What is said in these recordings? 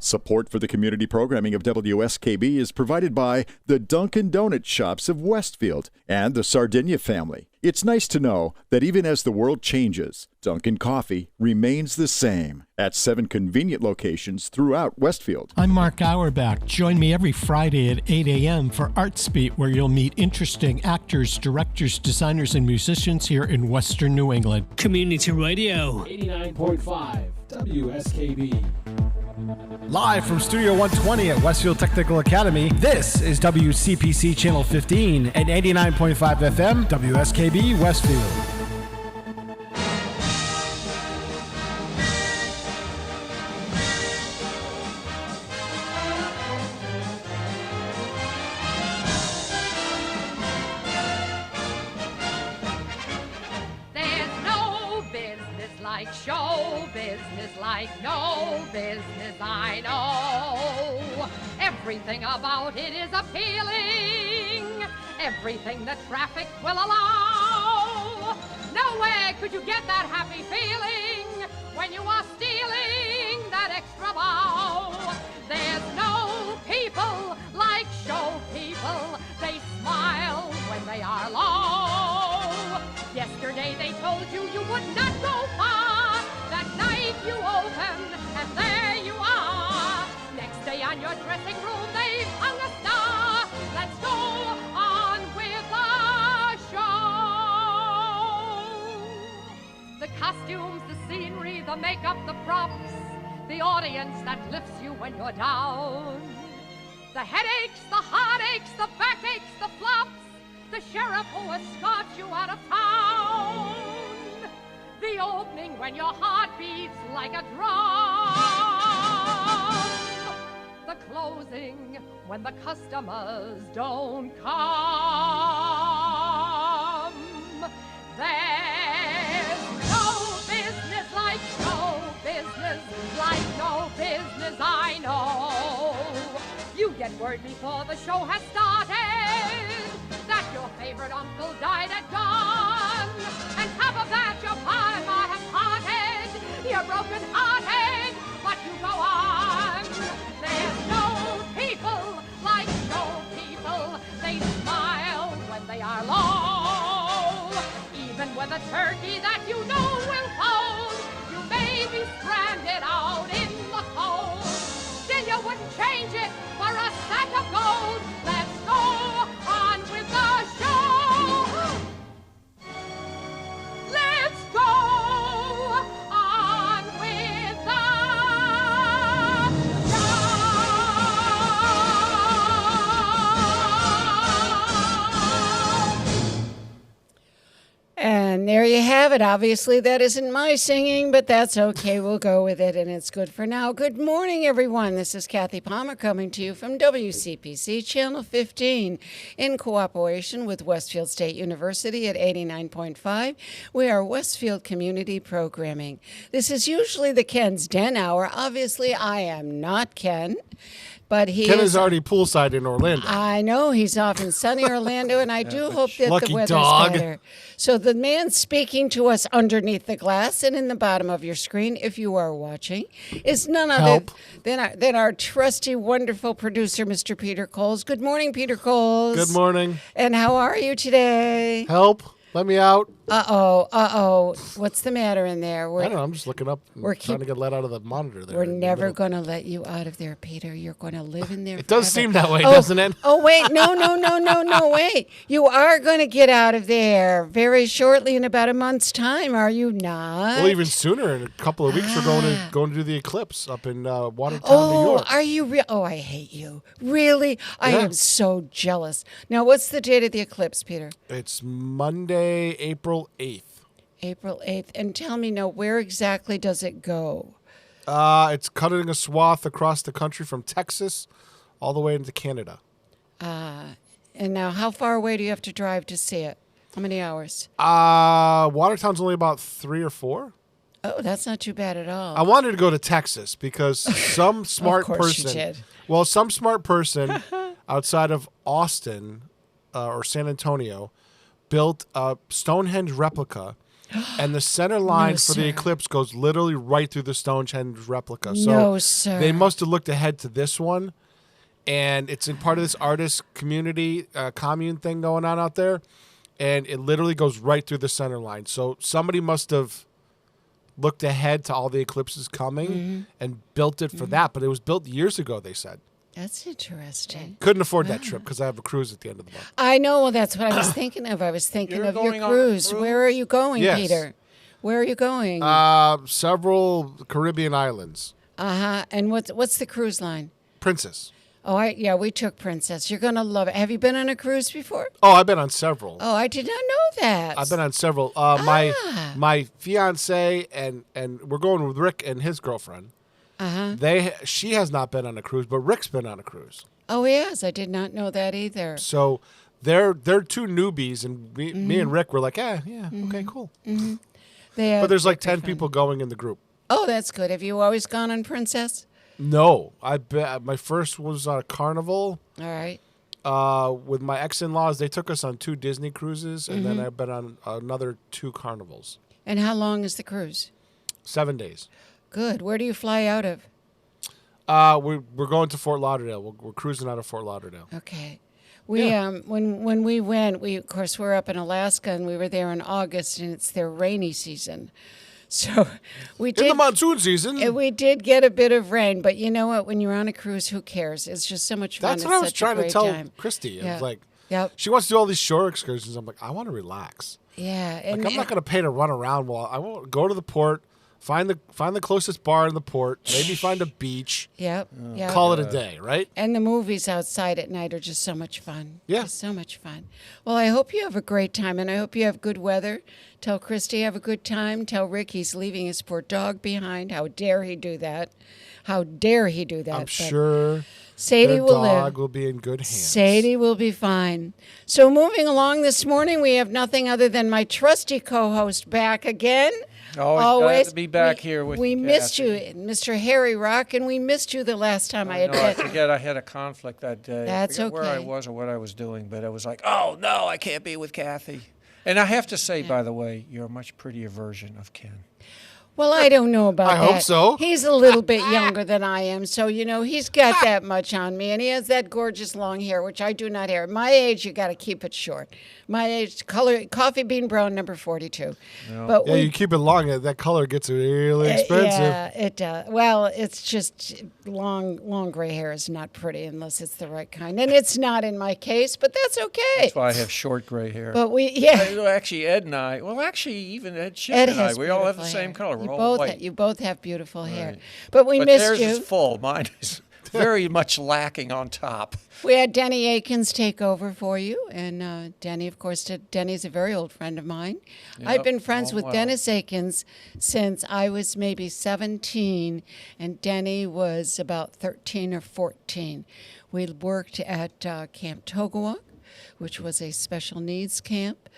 Support for the community programming of WSKB is provided by the Dunkin' Donut Shops of Westfield and the Sardinia family. It's nice to know that even as the world changes, Dunkin' Coffee remains the same at 7 convenient locations throughout Westfield. I'm Mark Auerbach. Join me every Friday at 8 a.m. for Arts Beat, where you'll meet interesting actors, directors, designers, and musicians here in Western New England. Community Radio. 89.5 WSKB. Live from Studio 120 at Westfield Technical Academy, this is WCPC Channel 15 and 89.5 FM, WSKB Westfield. There's no business like show business, like no business I know. Everything about it is appealing, everything that traffic will allow. Nowhere could you get that happy feeling when you are stealing that extra bow. There's no people like show people, they smile when they are low. Yesterday they told you you would not go far. That night you open and there you are. Next day on your dressing room they've hung a star. Let's go on with the show. The costumes, the scenery, the makeup, the props, the audience that lifts you when you're down. The headaches, the heartaches, the backaches, the flops, the sheriff who escorts you out of town. The opening when your heart beats like a drum. The closing when the customers don't come. There's no business like show business, like no business I know. You get word before the show has started that your favorite uncle died at dawn. And top of that, your partner has parted. You're broken hearted, but you go on. There's no people like show people. They smile when they are low. Even with a turkey that you know will fold, you may be stranded out in the cold. Still you wouldn't change it for a sack of gold. Let's go on with the show. Let's go on with the And there you have it. Obviously, that isn't my singing, but that's okay. We'll go with it, and it's good for now. Good morning, everyone. This is Kathy Palmer coming to you from WCPC Channel 15 in cooperation with Westfield State University at 89.5. We are Westfield Community Programming. This is usually the Ken's Den Hour. Obviously, I am not Ken. But Ken is already poolside in Orlando. I know. He's off in sunny Orlando, and I do hope that Lucky the weather's dog. better. So the man speaking to us underneath the glass and in the bottom of your screen, if you are watching, is none other than our trusty, wonderful producer, Mr. Peter Coles. Good morning, Peter Coles. Good morning. And how are you today? Help. Let me out. Uh-oh. What's the matter in there? I don't know. I'm just looking up. Trying to get let out of the monitor there. We're never going to let you out of there, Peter. You're going to live in there It forever. does seem that way, doesn't it? Oh, wait. No, wait. You are going to get out of there very shortly in about a month's time, are you not? Well, even sooner. In a couple of weeks, we're going to do the eclipse up in Watertown, New York. Are you real? Oh, I hate you. Really? I am so jealous. Now, what's the date of the eclipse, Peter? It's Monday, April 8th. April 8th. And tell me now, where exactly does it go? It's cutting a swath across the country from Texas all the way into Canada. And now, how far away do you have to drive to see it? How many hours? Watertown's only about 3 or 4. Oh, that's not too bad at all. I wanted to go to Texas because some smart Of course person. you did. Well, some smart person outside of Austin or San Antonio built a Stonehenge replica And the center line No, for sir. the eclipse goes literally right through the Stonehenge replica. So No, sir. they must have looked ahead to this one. And it's in part of this artist community commune thing going on out there. And it literally goes right through the center line. So somebody must have looked ahead to all the eclipses coming and built it for that. But it was built years ago, they said. That's interesting. Couldn't afford that trip because I have a cruise at the end of the month. I know. Well, that's what I was thinking of. I was thinking You're of your going on a cruise. cruise? Where are you going, Yes. Peter? Where are you going? Several Caribbean islands. And what's the cruise line? Princess. Oh, we took Princess. You're gonna love it. Have you been on a cruise before? Oh, I've been on several. Oh, I did not know that. I've been on several. My fiance and we're going with Rick and his girlfriend. She has not been on a cruise, but Rick's been on a cruise. Oh, yes. I did not know that either. So they're two newbies, and me and Rick were like, okay, cool. But there's like 10 people going in the group. Oh, that's good. Have you always gone on Princess? No, my first was on a Carnival. All right. With my ex-in-laws, they took us on 2 Disney cruises, and then I've been on another 2 Carnivals. And how long is the cruise? 7 days. Good. Where do you fly out of? We're going to Fort Lauderdale. We're cruising out of Fort Lauderdale. Okay. We when we went, of course we're up in Alaska, and we were there in August, and it's their rainy season. So we did In the monsoon season. and we did get a bit of rain, but you know what? When you're on a cruise, who cares? It's just so much fun. That's It's what I was such a trying to great tell time. Christy. I Yeah. was like, Yep. she wants to do all these shore excursions. I'm like, I want to relax. Yeah. And Like, I'm not going to pay to run around. While I won't go to the port, find the closest bar in the port, maybe find a beach, Yep. Yep. call it a day, right? And the movies outside at night are just so much fun. Yeah. Just so much fun. Well, I hope you have a great time, and I hope you have good weather. Tell Christy have a good time. Tell Rick he's leaving his poor dog behind. How dare he do that? How dare he do that? I'm But sure Sadie their will dog live. will be in good hands. Sadie will be fine. So moving along this morning, we have nothing other than my trusty co-host back again. Always glad to be back here with we you, missed you, Kathy. Mr. Harry Rock, and we missed you the last time I had No, I met. forget I had a conflict that day. That's I forget where I okay. was or what I was doing, but I was like, oh, no, I can't be with Kathy. And I have to say, by the way, you're a much prettier version of Ken. Well, I don't know about I that. hope so. He's a little bit younger than I am, so, he's got that much on me, and he has that gorgeous long hair, which I do not have. At my age, you got to keep it short. My age, coffee bean brown, number 42. But Yeah, you keep it long, that color gets really expensive. Yeah, it does. Well, it's just long gray hair is not pretty unless it's the right kind, and it's not in my case, but that's okay. That's why I have short gray hair. But Actually, Ed and I, even Ed Schiff Ed and I, has we all have the beautiful same hair. color. You We're all both white. you both have beautiful hair, Right. but we missed theirs you. is full. Mine is very much lacking on top. We had Denny Akins take over for you, and Denny, of course, Denny's a very old friend of mine. I've been friends with Dennis Akins since I was maybe 17, and Denny was about 13 or 14. We worked at Camp Togawak, which was a special needs camp.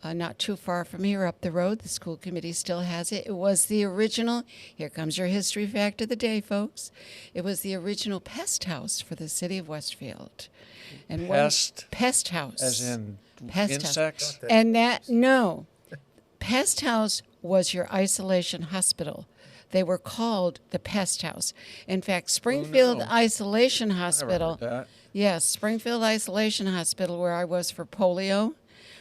Not too far from here, up the road. The school committee still has it. It was the original, here comes your history fact of the day, folks. It was the original pest house for the city of Westfield. And pest house. As in Pest insects? House. And pest house was your isolation hospital. They were called the pest house. In fact, Springfield Isolation Hospital. Never heard that. Yes, Springfield Isolation Hospital, where I was for polio,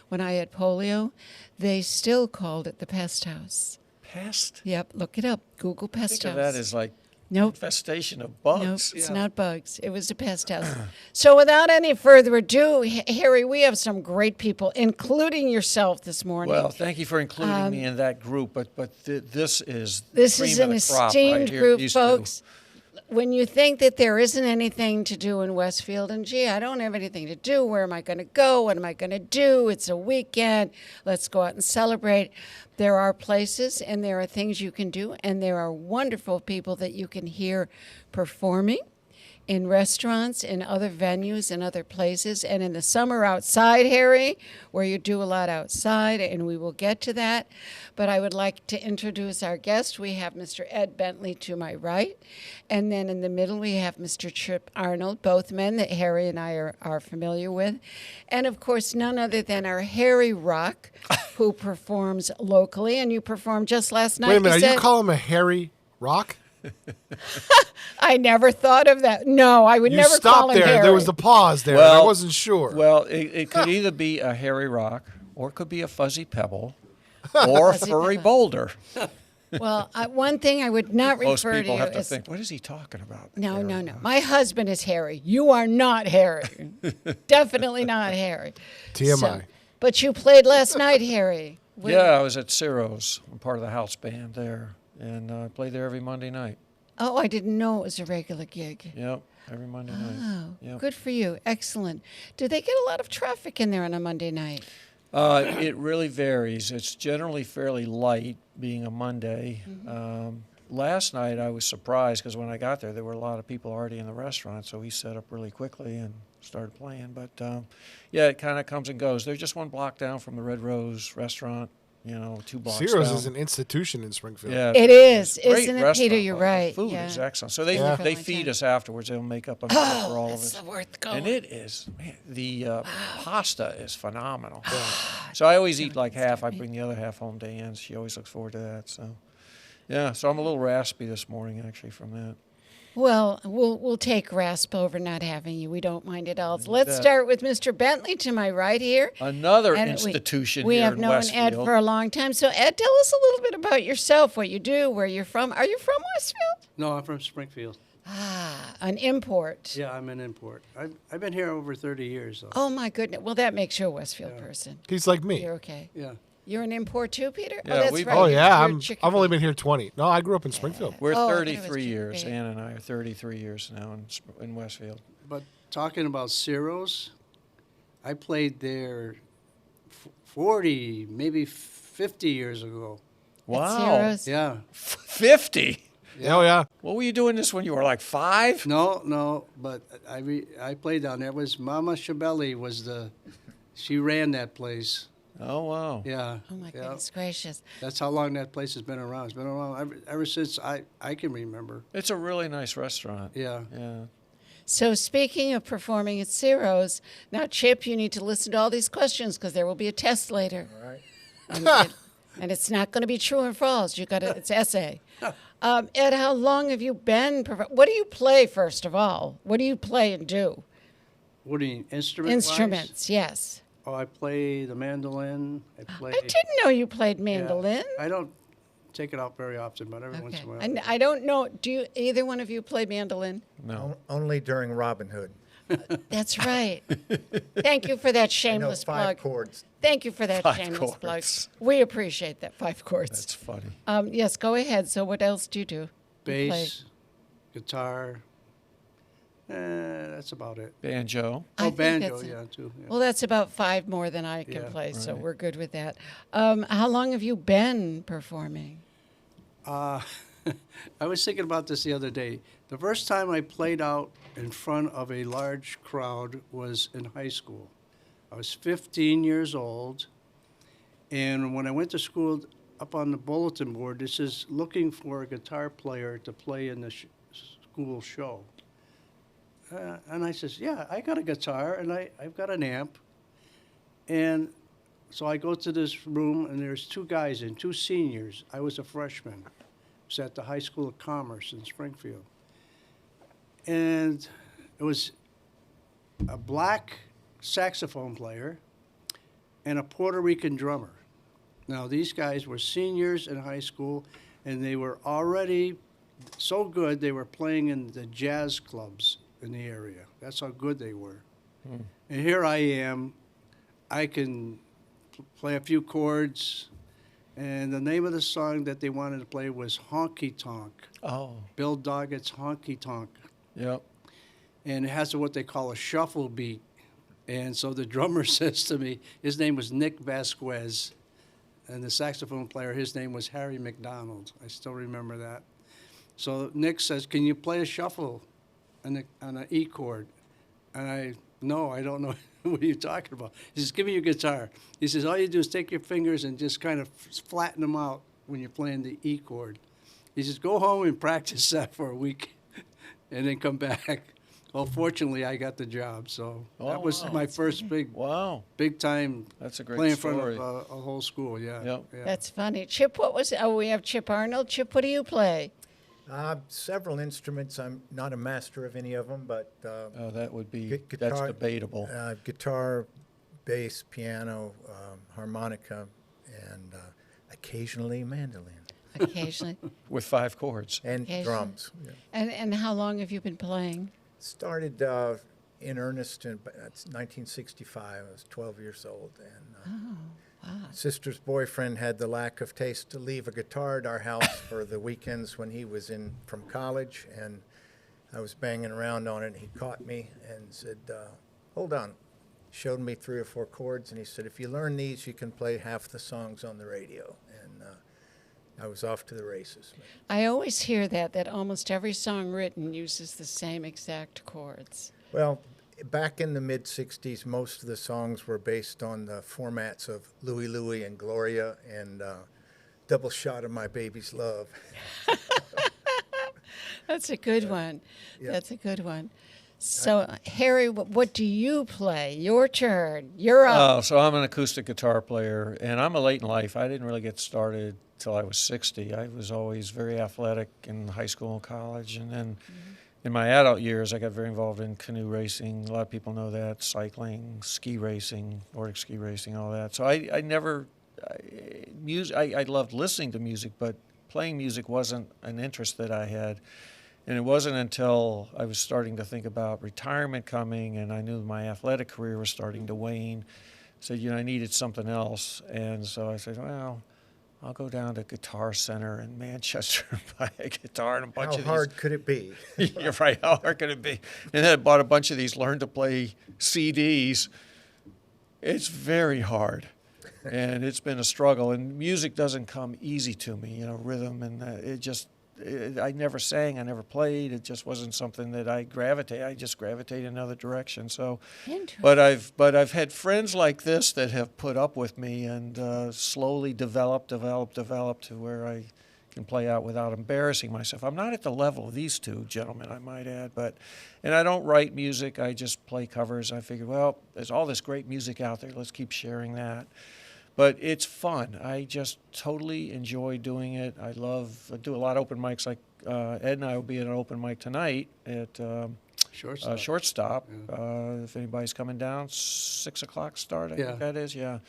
when I had polio, they still called it the pest house. Pest? Yep, look it up. Google pest Think house. of that as like Nope. infestation of Nope, bugs. it's not bugs. It was a pest house. So without any further ado, Harry, we have some great people, including yourself this morning. Well, thank you for including me in that group, but this is This cream is of an the crop esteemed right here, group, these two. folks. When you think that there isn't anything to do in Westfield, and gee, I don't have anything to do. Where am I going to go? What am I going to do? It's a weekend. Let's go out and celebrate. There are places and there are things you can do, and there are wonderful people that you can hear performing. in restaurants, in other venues, in other places, and in the summer outside, Harry, where you do a lot outside, and we will get to that. But I would like to introduce our guest. We have Mr. Ed Bentley to my right, and then in the middle we have Mr. Chip Arnold, both men that Harry and I are familiar with. And, of course, none other than our Harry Rock, who performs locally, and you performed just last night. Wait a minute, You are you said- calling him a Harry Rock? I never thought of that. No, I would You never call stopped him there. Harry. There was the pause there. and I wasn't sure. Well, it could either be a hairy rock, or it could be a fuzzy pebble, or a Fuzzy furry pebble. boulder. Well, one thing I would not Most refer to people you have to as think, what is he talking about? no. My husband is Harry. You are not Harry. Definitely not Harry. TMI. But you played last night, Harry. Yeah, I was at Ciro's. I'm part of the house band there, and I play there every Monday night. Oh, I didn't know it was a regular gig. Yep, every Monday night. Oh, Yep. good for you. Excellent. Do they get a lot of traffic in there on a Monday night? It really varies. It's generally fairly light, being a Monday. Last night I was surprised because when I got there were a lot of people already in the restaurant, so we set up really quickly and started playing. But yeah, it kind of comes and goes. They're just one block down from the Red Rose restaurant, 2 blocks Ciro's down. is an institution in Springfield. Yeah, It is, great isn't it, restaurant, Peter? You're but the right. Food Yeah. is excellent. So they Yeah. they feed us afterwards. They'll make up a meal for all of That's us. worth going. And it is, man, the pasta is phenomenal. So I always eat like half. I bring the other half home to Ann. She always looks forward to that. So, yeah, so I'm a little raspy this morning, actually, from that. Well, we'll take rasp over not having you. We don't mind at all. So let's bet. start with Mr. Bentley to my right here. Another And institution we here have in known Ed Westfield. for a long time. So, Ed, tell us a little bit about yourself, what you do, where you're from. Are you from Westfield? No, I'm from Springfield. An import. Yeah, I'm an import. I've been here over 30 years, though. Oh, my goodness. Well, that makes you a Westfield person. He's like me. You're okay. Yeah. You're an import too, Peter? Yeah, oh, that's we've- right. Oh, yeah. You're I've only been here 20. No, I grew up in Springfield. We're Oh, I thought it was 33 years. Chippy. Ann and I are 33 years now in Westfield. But talking about Ciro's, I played there 40, maybe 50 years ago. Wow. Zeros. Yeah. 50? Oh, yeah. What were you doing this when you were like 5? No, but I played down there. It was Mama Shabelli she ran that place. Oh, wow. Yeah. Oh, my yeah. goodness gracious. That's how long that place has been around. It's been around ever since I can remember. It's a really nice restaurant. Yeah. Yeah. So, speaking of performing at Ciro's, now, Chip, you need to listen to all these questions because there will be a test later. All right. And it's not going to be true and false. It's essay. Ed, how long have you been? What do you play, first of all? What do you play and do? What do you mean, instrument? Instruments, yes. Oh, I play the mandolin. I play. I didn't know you played Yeah. mandolin. I don't take it out very often, but every once Okay. in a while. And I don't know. Do either one of you play mandolin? No. Only during Robin Hood. That's right. Thank you for that I know shameless 5 plug. chords. Thank you for that 5 shameless plug. chords. We appreciate that. 5 chords. That's funny. Yes, go ahead. So, what else do you do? You play- Bass, guitar. That's about it. Banjo. I Oh, think banjo, that's- yeah, too. Yeah. Well, that's about 5 more than I can Yeah, play, so right. we're good with that. How long have you been performing? I was thinking about this the other day. The first time I played out in front of a large crowd was in high school. I was 15 years old, and when I went to school, up on the bulletin board, it says looking for a guitar player to play in the school show. And I says, yeah, I got a guitar, and I've got an amp. And so I go to this room, and there's 2 guys and 2 seniors. I was a freshman. It was at the High School of Commerce in Springfield. And it was a black saxophone player and a Puerto Rican drummer. Now, these guys were seniors in high school, and they were already so good they were playing in the jazz clubs in the area. That's how good they were. And here I am. I can play a few chords, and the name of the song that they wanted to play was Honky Tonk. Oh. Bill Doggett's Honky Tonk. Yep. And it has what they call a shuffle beat. And so the drummer says to me, his name was Nick Vasquez, and the saxophone player, his name was Harry McDonald. I still remember that. So Nick says, can you play a shuffle? on an E chord. And no, I don't know what you're talking about. He says, give me your guitar. He says, all you do is take your fingers and just kind of flatten them out when you're playing the E chord. He says, go home and practice that for a week and then come back. Well, fortunately, I got the job, so that was my first big time That's a great playing in story. front of a whole school, yeah. Yep. Yeah. That's funny. Chip, what was? Oh, we have Chip Arnold. Chip, what do you play? Several instruments. I'm not a master of any of them, but Oh, that would be, guitar, that's debatable. Guitar, bass, piano, harmonica, and occasionally mandolin. Occasionally. With 5 chords. And Occasionally. drums. Yeah. And how long have you been playing? Started in earnest in 1965. I was 12 years old. And sister's boyfriend had the lack of taste to leave a guitar at our house for the weekends when he was in from college. And I was banging around on it. And he caught me and said, hold on. Showed me 3 or 4 chords. And he said, if you learn these, you can play half the songs on the radio. And I was off to the races. I always hear that almost every song written uses the same exact chords. Well, back in the mid-'60s, most of the songs were based on the formats of Louie Louie and Gloria and Double Shot of My Baby's Love. That's a good one. Yeah. That's a good one. So, Harry, what do you play? Your turn. You're up. So I'm an acoustic guitar player, and I'm a late in life. I didn't really get started till I was 60. I was always very athletic in high school and college, and then in my adult years, I got very involved in canoe racing. A lot of people know that, cycling, ski racing, Nordic ski racing, all that. So I loved listening to music, but playing music wasn't an interest that I had. And it wasn't until I was starting to think about retirement coming and I knew my athletic career was starting to wane, said, I needed something else. And so I said, well, I'll go down to Guitar Center in Manchester and buy a guitar and a bunch of these. How hard could it be? You're right, how hard could it be? And then I bought a bunch of these Learn to Play CDs. It's very hard. And it's been a struggle. And music doesn't come easy to me, rhythm. And I never sang, I never played. It just wasn't something that I just gravitate another direction. So, but I've had friends like this that have put up with me and slowly developed to where I can play out without embarrassing myself. I'm not at the level of these two gentlemen, I might add, and I don't write music. I just play covers. I figured, well, there's all this great music out there. Let's keep sharing that. But it's fun. I just totally enjoy doing it. I do a lot of open mics. Like Ed and I will be at an open mic tonight at Shortstop. Yeah. If anybody's coming down, 6 o'clock start, I Yeah. think that is, yeah.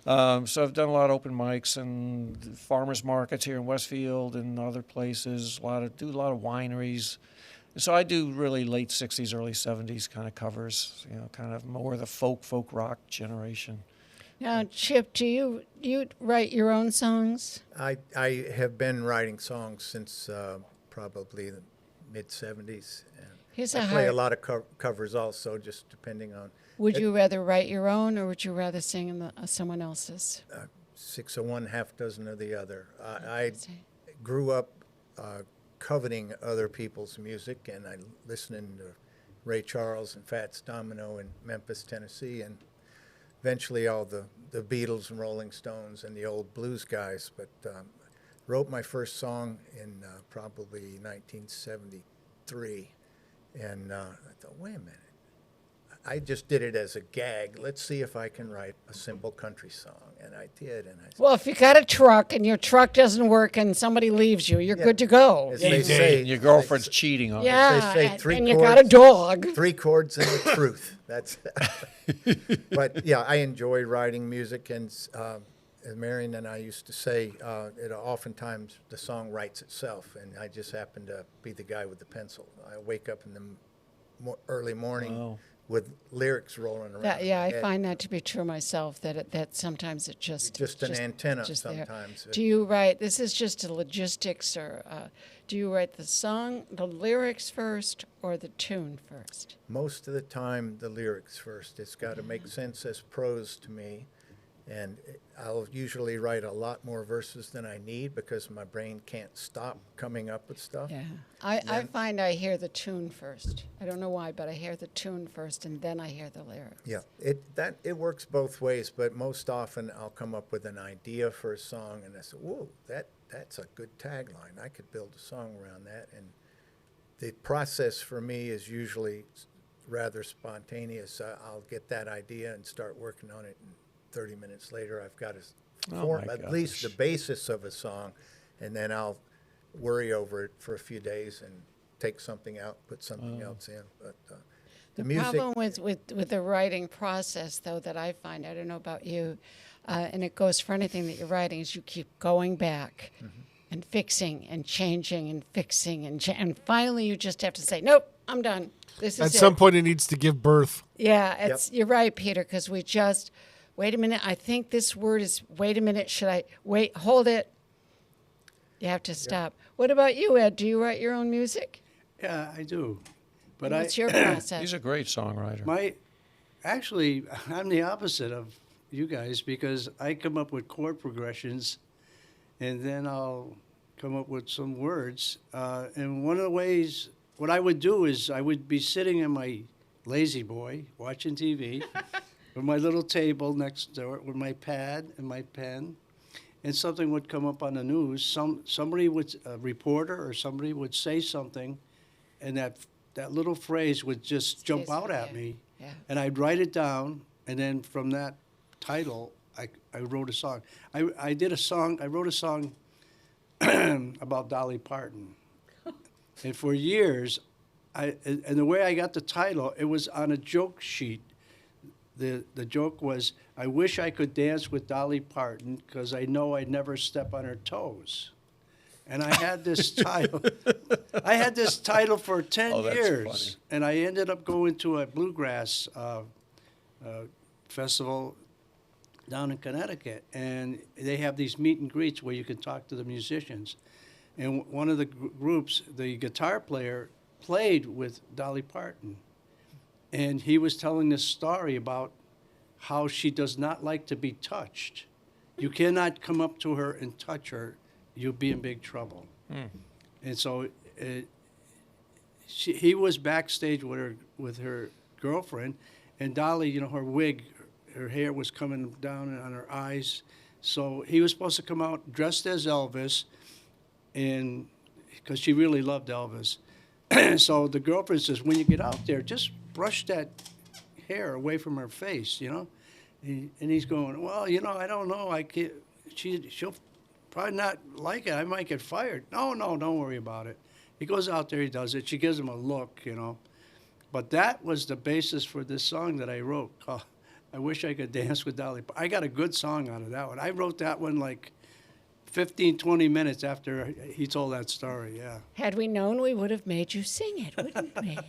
So I've done a lot of open mics and farmers markets here in Westfield and other places. Do a lot of wineries. So I do really late 60s, early 70s kind of covers, kind of more the folk rock generation. Now, Chip, do you write your own songs? I have been writing songs since probably the mid-'70s. And I play a lot of covers also, just depending on... Would you rather write your own, or would you rather sing in someone else's? 6 of one, half dozen of the other. I grew up coveting other people's music, and I listening to Ray Charles and Fats Domino in Memphis, Tennessee, and eventually all the Beatles and Rolling Stones and the old blues guys. But wrote my first song in probably 1973, and I thought, wait a minute. I just did it as a gag. Let's see if I can write a simple country song. And I did. And I said, well, if you got a truck and your truck doesn't work and somebody leaves you, you're good to go. As they say, Your girlfriend's cheating on you. Yeah, they say 3 and chords, you got a dog. 3 chords and the truth. That's. But yeah, I enjoy writing music, and as Marion and I used to say, oftentimes the song writes itself, and I just happen to be the guy with the pencil. I wake up in the early morning with lyrics rolling around. I find that to be true myself. That sometimes it just an antenna just sometimes. There. Do you write? This is just a logistics, or do you write the song, the lyrics first, or the tune first? Most of the time, the lyrics first. It's got to make sense as prose to me, And I'll usually write a lot more verses than I need because my brain can't stop coming up with stuff. Yeah. I find I hear the tune first. I don't know why, but I hear the tune first and then I hear the lyrics. Yeah, it works both ways, but most often I'll come up with an idea for a song and I say, whoa, that's a good tagline. I could build a song around that. And the process for me is usually rather spontaneous. I'll get that idea and start working on it, and 30 minutes later I've got at least the basis of a song, and then I'll worry over it for a few days and take something out, put something else in. But the music. Problem with the writing process, though, that I find, I don't know about you, and it goes for anything that you're writing, is you keep going back and fixing and changing and fixing and finally you just have to say, nope, I'm done. This is At it. some point, it needs to give birth. Yeah, you're right, Peter, because we just, wait a minute, I think this word is, wait a minute, should I, wait, hold it. You have to stop. What about you, Ed? Do you write your own music? Yeah, I do. But What's your process? He's a great songwriter. Actually, I'm the opposite of you guys because I come up with chord progressions, and then I'll come up with some words. And one of the ways, what I would do is I would be sitting in my lazy boy watching TV with my little table next door with my pad and my pen, and something would come up on the news. Somebody would, a reporter or somebody would say something, and that little phrase would just jump out at me, and I'd write it down, and then from that title, I wrote a song. I wrote a song about Dolly Parton, and for years, and the way I got the title, it was on a joke sheet. The joke was, I wish I could dance with Dolly Parton because I know I'd never step on her toes. And I had this title. I had this title for 10 years. Funny. And I ended up going to a bluegrass festival down in Connecticut. And they have these meet and greets where you can talk to the musicians. And one of the groups, the guitar player, played with Dolly Parton. And he was telling this story about how she does not like to be touched. You cannot come up to her and touch her. You'll be in big trouble. And so he was backstage with her girlfriend, and Dolly, her wig, her hair was coming down on her eyes. So he was supposed to come out dressed as Elvis, and because she really loved Elvis. So the girlfriend says, when you get out there, just brush that hair away from her face, And he's going, well, I don't know. I can't. She'll probably not like it. I might get fired. No, don't worry about it. He goes out there, he does it. She gives him a look, But that was the basis for this song that I wrote called I Wish I Could Dance with Dolly. I got a good song out of that one. I wrote that one like 15, 20 minutes after he told that story, yeah. Had we known, we would have made you sing it, wouldn't we?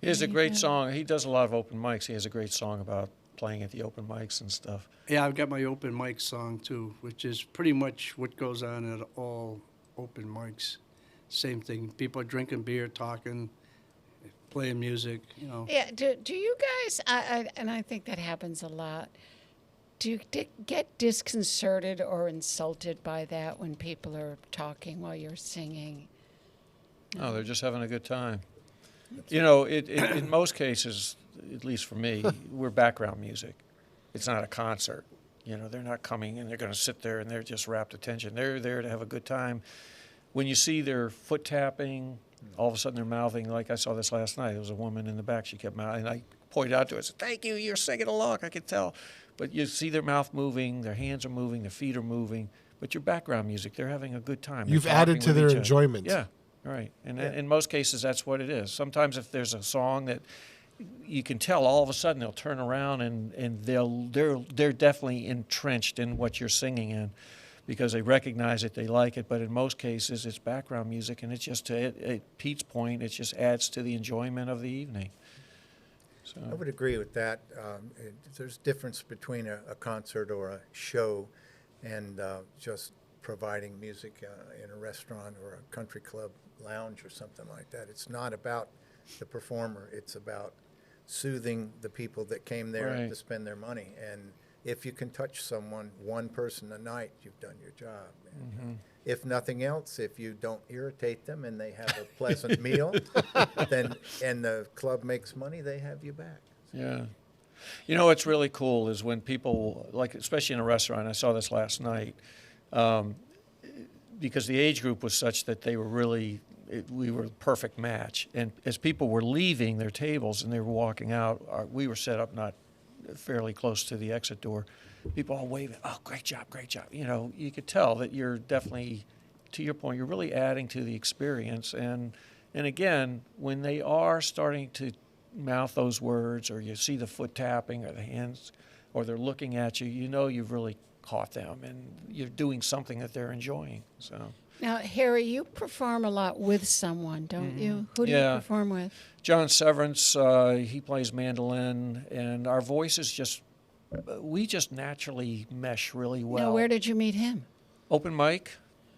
He has a great song. He does a lot of open mics. He has a great song about playing at the open mics and stuff. Yeah, I've got my open mic song, too, which is pretty much what goes on at all open mics. Same thing. People are drinking beer, talking, playing music, Yeah, do you guys, and I think that happens a lot, do you get disconcerted or insulted by that when people are talking while you're singing? No, they're just having a good time. In most cases, at least for me, we're background music. It's not a concert. They're not coming and they're going to sit there and they're just rapt attention. They're there to have a good time. When you see their foot tapping, all of a sudden they're mouthing, like I saw this last night. There was a woman in the back. She kept mouthing. And I pointed out to her, I said, thank you, you're singing along. I could tell. But you see their mouth moving, their hands are moving, their feet are moving. But your background music, they're having a good time. You've They're added talking to with their each other. enjoyment. Yeah, right. And in most cases, that's what it is. Sometimes if there's a song that you can tell, all of a sudden they'll turn around and they're definitely entrenched in what you're singing in because they recognize it, they like it. But in most cases, it's background music, and it's just, at Pete's point, it just adds to the enjoyment of the evening. So. I would agree with that. There's a difference between a concert or a show and just providing music in a restaurant or a country club lounge or something like that. It's not about the performer. It's about soothing the people that came there Right. to spend their money. And if you can touch someone, one person a night, you've done your job. And, if nothing else, if you don't irritate them and they have a pleasant meal, then and the club makes money, they have you back. Yeah. You know what's really cool is when people, like especially in a restaurant, I saw this last night, because the age group was such that they were really, we were the perfect match. And as people were leaving their tables and they were walking out, we were set up not fairly close to the exit door. People all waving, oh, great job, great job. You know, you could tell that you're definitely, to your point, you're really adding to the experience. And again, when they are starting to mouth those words, or you see the foot tapping or the hands, or they're looking at you, you know you've really caught them and you're doing something that they're enjoying. So Now, Harry, you perform a lot with someone, don't you? Who do you perform with? John Severance, he plays mandolin, and our voices just, we just naturally mesh really well. Now, where did you meet him? Open mic.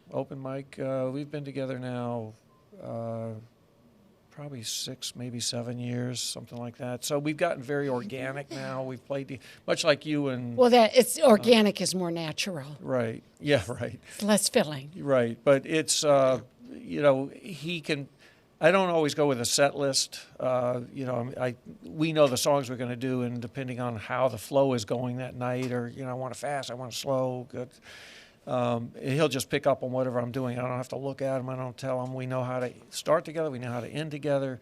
We've been together now probably 6, maybe 7 years, something like that. So we've gotten very organic now. We've played, much like you and... Well, it's organic is more natural. Right. Yeah, right. It's less filling. Right. But it's, you know, he can... I don't always go with a set list. You know, we know the songs we're going to do, and depending on how the flow is going that night, or, you know, I want it fast, I want it slow, good. He'll just pick up on whatever I'm doing. I don't have to look at him. I don't tell him. We know how to start together. We know how to end together.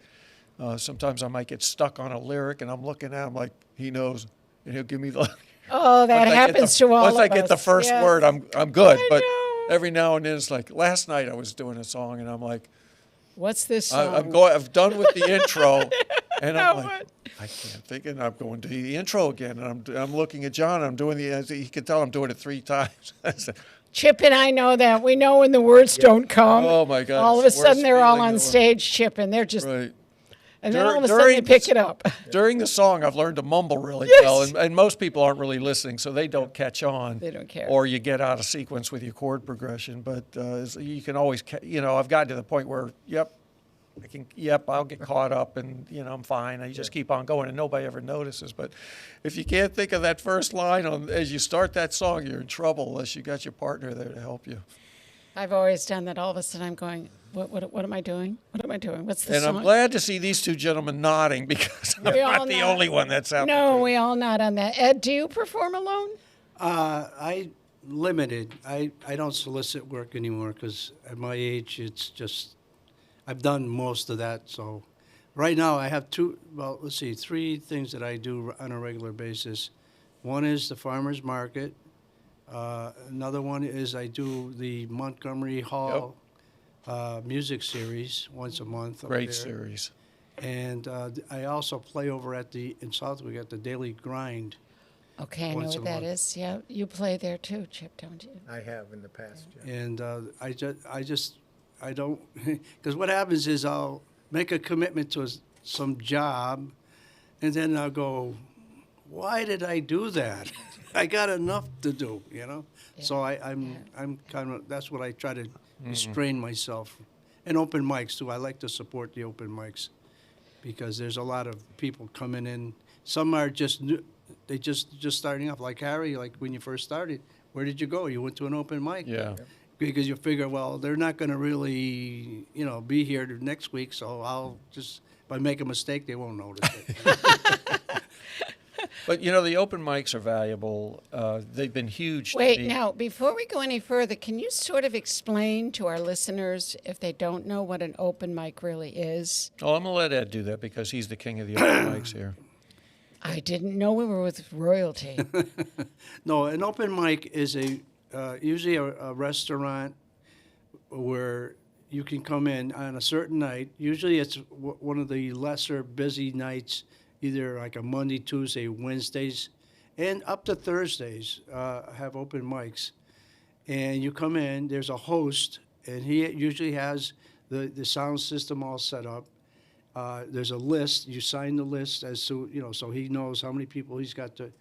Sometimes I might get stuck on a lyric, and I'm looking at him like he knows, and he'll give me the... Oh, that happens to all of us. Once I get the first word, I'm good. But know. every now and then, it's like last night I was doing a song, and I'm like, what's this song? I'm done with the intro, and I'm like, I can't think, and I'm going to the intro again, and I'm looking at John. I'm doing he can tell I'm doing it 3 times. I said, Chip and I know that. We know when the words don't come. oh my God! All of a it's the sudden worst they're all feeling on in the stage, Chip, and they're just, world. Right. and then all of a sudden they pick it up. During the song, I've learned to mumble really well, and most people aren't really listening, so they don't catch on. They don't care. Or you get out of sequence with your chord progression. But you can always, you know, I've gotten to the point where, I'll get caught up, and, you know, I'm fine. I just keep on going, and nobody ever notices. But if you can't think of that first line as you start that song, you're in trouble unless you got your partner there to help you. I've always done that. All of a sudden I'm going, what am I doing? What am I doing? What's the And song? I'm glad to see these 2 gentlemen nodding, because I'm not the only one that's out there. No, we all nod on that. Ed, do you perform alone? I limited. I don't solicit work anymore because at my age, it's just, I've done most of that. So right now I have 3 things that I do on a regular basis. One is the farmer's market. Another one is I do the Montgomery Hall music series once a month. Great series. And I also play over in Southwick at the Daily Grind. Okay, I know Once what a that month. is. Yeah, you play there too, Chip, don't you? I have in the past. Yeah. And I don't, because what happens is I'll make a commitment to some job, and then I'll go, why did I do that? I got enough to do, you know? Yeah. So I'm kind of, that's what I try to restrain myself. And open mics too. I like to support the open mics because there's a lot of people coming in. Some are just new, they just starting off. Like Harry, like when you first started, where did you go? You went to an open mic. Yeah. Because you figure, well, they're not going to really, you know, be here next week, so I'll just, if I make a mistake, they won't notice it. But, you know, the open mics are valuable. They've been huge to Wait, me. now, before we go any further, can you sort of explain to our listeners, if they don't know what an open mic really is? Oh, I'm going to let Ed do that because he's the king of the open mics here. I didn't know we were with royalty. No, an open mic is usually a restaurant where you can come in on a certain night. Usually it's one of the lesser busy nights, either like a Monday, Tuesday, Wednesdays, and up to Thursdays have open mics. And you come in, there's a host, and he usually has the sound system all set up. There's a list. You sign the list as to, you know, so he knows how many people he's got to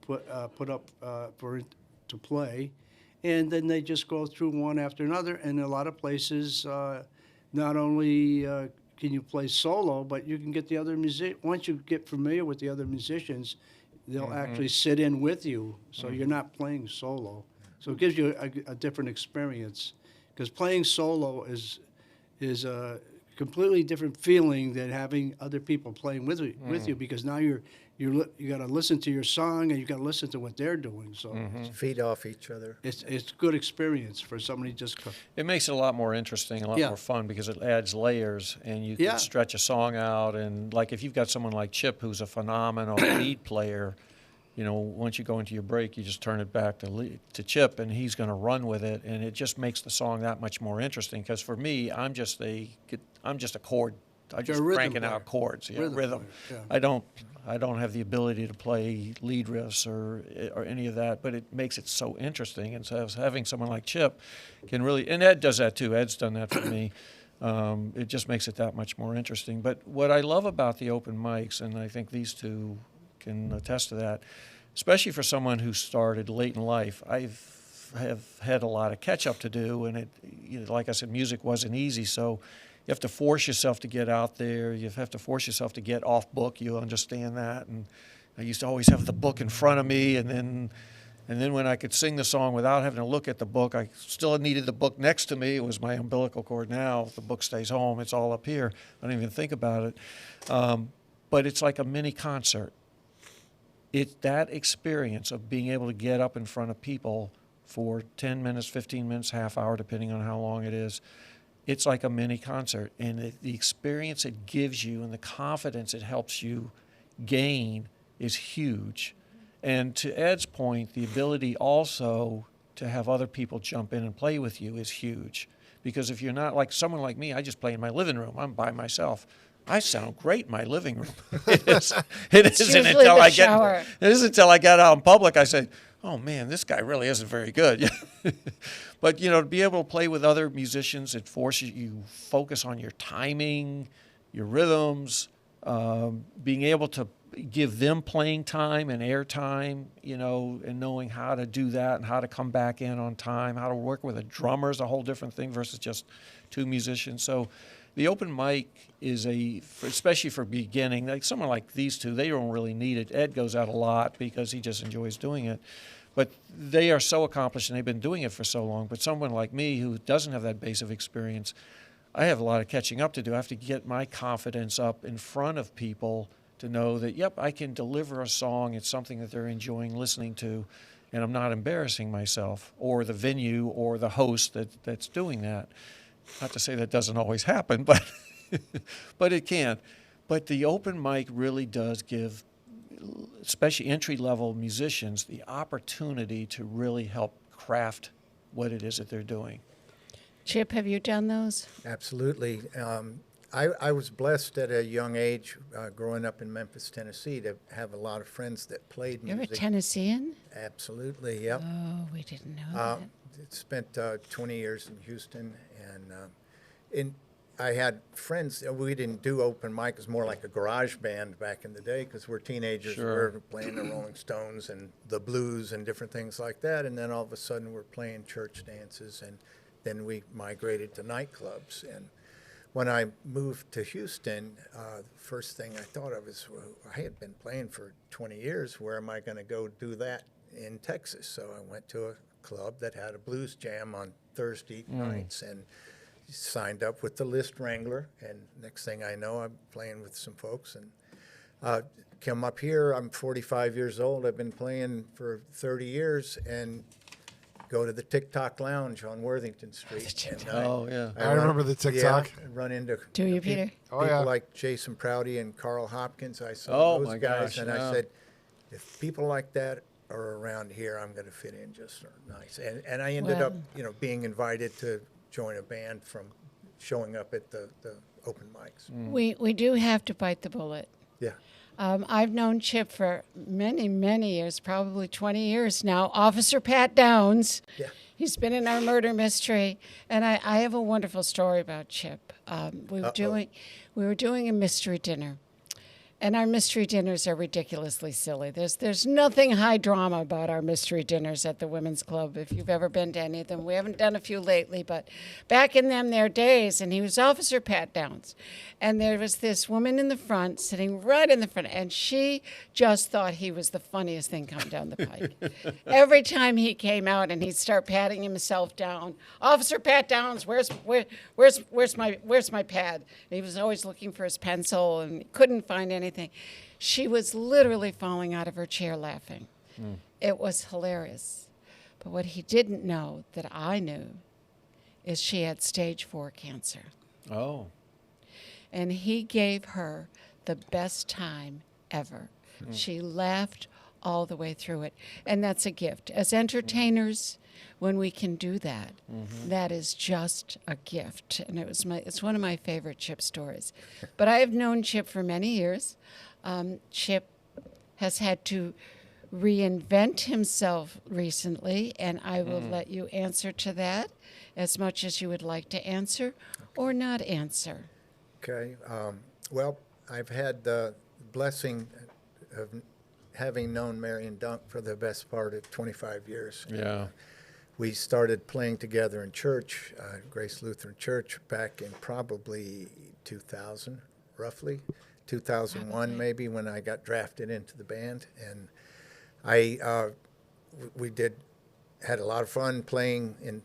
put up to play. And then they just go through one after another. And a lot of places, not only can you play solo, but you can get the other once you get familiar with the other musicians, they'll actually sit in with you, so you're not playing solo. So it gives you a different experience, because playing solo is a completely different feeling than having other people playing with you, because now you got to listen to your song and you got to listen to what they're doing. So Feed off each other. it's a good experience for somebody just. It makes it a lot more interesting, a lot Yeah. more fun, because it adds layers, and you can Yeah. stretch a song out. And like if you've got someone like Chip, who's a phenomenal lead player, you know, once you go into your break, you just turn it back to Chip, and he's going to run with it, and it just makes the song that much more interesting. Because for me, I'm just a chord. I'm just You're a rhythm cranking player. out chords, Rhythm rhythm. player, I don't have the ability to play lead riffs or any of that, but it makes it so interesting. And so having someone like Chip can really, and Ed does that too. Ed's done that for me. It just makes it that much more interesting. But what I love about the open mics, and I think these two can attest to that, especially for someone who started late in life, have had a lot of catch up to do, and like I said, music wasn't easy, so you have to force yourself to get out there. You have to force yourself to get off book. You understand that. And I used to always have the book in front of me, and then when I could sing the song without having to look at the book, I still needed the book next to me. It was my umbilical cord. Now the book stays home. It's all up here. I don't even think about it. But it's like a mini concert. It's that experience of being able to get up in front of people for 10 minutes, 15 minutes, half hour, depending on how long it is. It's like a mini concert, and the experience it gives you and the confidence it helps you gain is huge. And to Ed's point, the ability also to have other people jump in and play with you is huge. Because if you're not like someone like me, I just play in my living room. I'm by myself. I sound great in my living room. It isn't until I get out in public I say, oh man, this guy really isn't very good. But to be able to play with other musicians, it forces you focus on your timing, your rhythms, being able to give them playing time and air time, and knowing how to do that and how to come back in on time, how to work with a drummer is a whole different thing versus just two musicians. So the open mic is especially for beginning, like someone like these two, they don't really need it. Ed goes out a lot because he just enjoys doing it. But they are so accomplished and they've been doing it for so long. But someone like me who doesn't have that base of experience, I have a lot of catching up to do. I have to get my confidence up in front of people to know that, yep, I can deliver a song. It's something that they're enjoying listening to, and I'm not embarrassing myself or the venue or the host that's doing that. Not to say that doesn't always happen, but but it can. But the open mic really does give, especially entry-level musicians, the opportunity to really help craft what it is that they're doing. Chip, have you done those? Absolutely. I was blessed at a young age, growing up in Memphis, Tennessee, to have a lot of friends that played music. You're a Tennessean? Absolutely, yep. Oh, we didn't know that. Spent 20 years in Houston, and I had friends. We didn't do open mic. It was more like a garage band back in the day because we're teenagers. Sure. We're playing the Rolling Stones and the blues and different things like that. And then all of a sudden we're playing church dances, and then we migrated to nightclubs. And when I moved to Houston, the first thing I thought of is, well, I had been playing for 20 years. Where am I going to go do that in Texas? So I went to a club that had a blues jam on Thursday nights and signed up with the List Wrangler. And next thing I know, I'm playing with some folks. And come up here, I'm 45 years old. I've been playing for 30 years and go to the TikTok Lounge on Worthington Street. And I remember the TikTok. Yeah, I run into Do you, Peter? people like Jason Prouty and Carl Hopkins. I saw those my guys, gosh, and I said, if people like that are around here, I'm going to fit in just nice. And I ended up, being invited to join a band from showing up at the open mics. We do have to bite the bullet. Yeah. I've known Chip for many, many years, probably 20 years now. Officer Pat Downs. Yeah. He's been in our murder mystery. And I have a wonderful story about Chip. We were doing a mystery dinner. And our mystery dinners are ridiculously silly. There's nothing high drama about our mystery dinners at the Women's Club. If you've ever been to any of them, we haven't done a few lately, but back in their days, and he was Officer Pat Downs, and there was this woman in the front, sitting right in the front, and she just thought he was the funniest thing coming down the pike. Every time he came out, and he'd start patting himself down, Officer Pat Downs, where's my pad? And he was always looking for his pencil and couldn't find anything. She was literally falling out of her chair laughing. It was hilarious. But what he didn't know that I knew is she had stage 4 cancer. Oh. And he gave her the best time ever. She laughed all the way through it. And that's a gift. As entertainers, when we can do that, that is just a gift. And it's one of my favorite Chip stories. But I have known Chip for many years. Chip has had to reinvent himself recently, and I will let you answer to that as much as you would like to answer or not answer. Okay. Well, I've had the blessing of having known Marion Dunk for the best part of 25 years. Yeah. We started playing together in church, Grace Lutheran Church, back in probably 2000, roughly. 2001 maybe, when I got drafted into the band. And we had a lot of fun playing and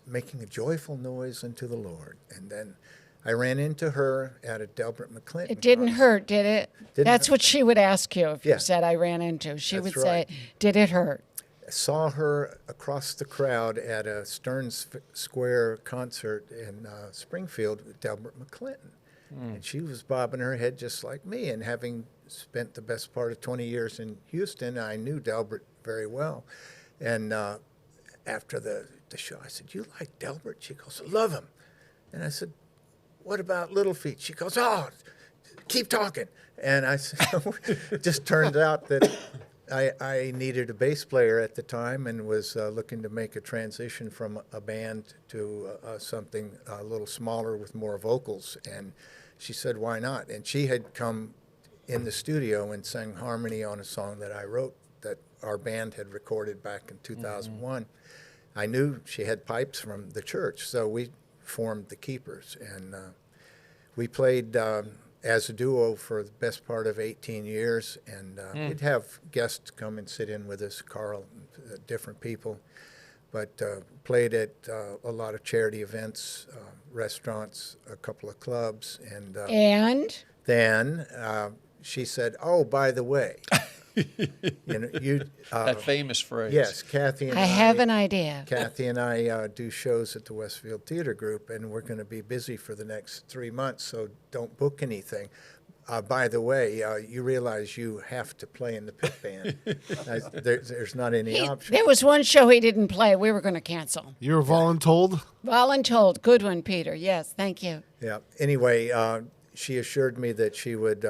making a joyful noise unto the Lord. And then I ran into her at a Delbert McClinton. It didn't hurt, did it? That's hurt. what she would ask you if Yeah. you said I ran into. She That's would right. say, did it hurt? I saw her across the crowd at a Stearns Square concert in Springfield with Delbert McClinton. And she was bobbing her head just like me. And having spent the best part of 20 years in Houston, I knew Delbert very well. And after the show, I said, "You like Delbert?" She goes, "I love him." And I said, "What about Little Feat?" She goes, "Oh, keep talking." And I said, it just turned out that I needed a bass player at the time and was looking to make a transition from a band to something a little smaller with more vocals. And she said, "Why not?" And she had come in the studio and sang harmony on a song that I wrote that our band had recorded back in 2001. I knew she had pipes from the church, so we formed the Keepers. And we played as a duo for the best part of 18 years, and we'd have guests come and sit in with us, Carl, different people, but played at a lot of charity events, restaurants, a couple of clubs, and then she said, "Oh, by the way," That famous phrase. Yes, Kathy and I have an idea. Kathy and I do shows at the Westfield Theater Group, and we're going to be busy for the next 3 months, so don't book anything. By the way, you realize you have to play in the pit band. There's not any option. There was one show he didn't play. We were going to cancel. You were voluntold? Voluntold. Good one, Peter. Yes, thank you. Yeah. Anyway, she assured me that she would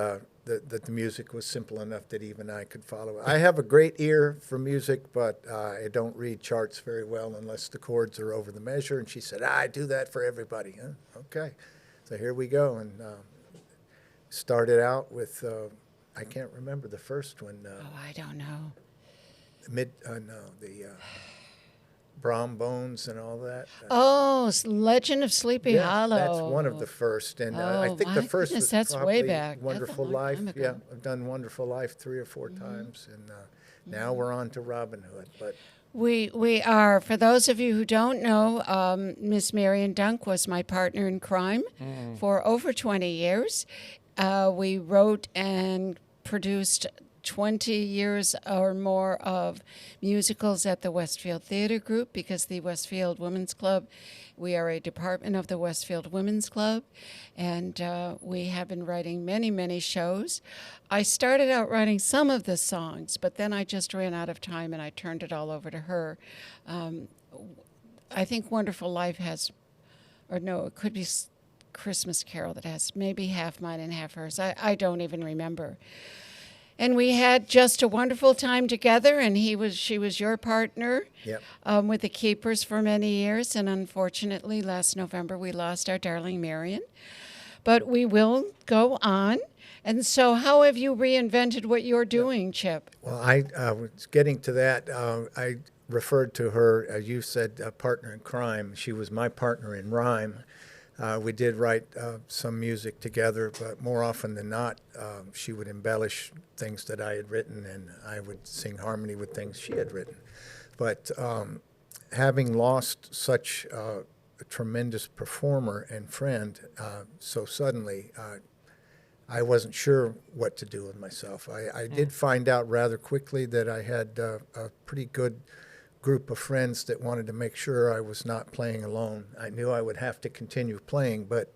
that the music was simple enough that even I could follow it. I have a great ear for music, but I don't read charts very well unless the chords are over the measure. And she said, "I do that for everybody." Okay. So here we go. And started out with, I can't remember the first one. I don't know. The Brom Bones and all that. Legend of Sleepy Hollow. That's one of the first. And I think the first was that's probably way back. Wonderful That's a long Life. time ago. Yeah, I've done Wonderful Life 3 or 4 times. And now we're on to Robin Hood. But We are, for those of you who don't know, Miss Marion Dunk was my partner in crime for over 20 years. We wrote and produced 20 years or more of musicals at the Westfield Theater Group, because the Westfield Women's Club, we are a department of the Westfield Women's Club, and we have been writing many, many shows. I started out writing some of the songs, but then I just ran out of time and I turned it all over to her. I think Wonderful Life has, or no, it could be Christmas Carol that has maybe half mine and half hers. I don't even remember. And we had just a wonderful time together, and she was your partner. Yep. With the Keepers for many years, and unfortunately last November we lost our darling Marion. but we will go on. And so how have you reinvented what you're doing, Chip? Well, I was getting to that. I referred to her, as you said, a partner in crime. She was my partner in rhyme. We did write some music together, but more often than not, she would embellish things that I had written, and I would sing harmony with things she had written. But having lost such a tremendous performer and friend so suddenly, I wasn't sure what to do with myself. I did find out rather quickly that I had a pretty good group of friends that wanted to make sure I was not playing alone. I knew I would have to continue playing, but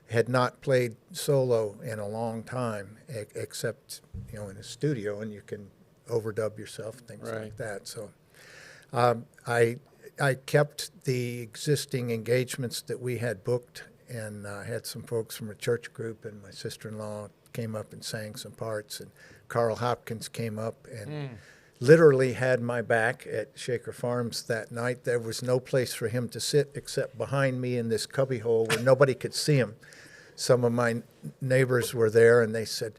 had not played solo in a long time, except in a studio, and you can overdub yourself, things like that. So I kept the existing engagements that we had booked, and had some folks from a church group, and my sister-in-law came up and sang some parts, and Carl Hopkins came up and literally had my back at Shaker Farms that night. There was no place for him to sit except behind me in this cubbyhole where nobody could see him. Some of my neighbors were there, and they said,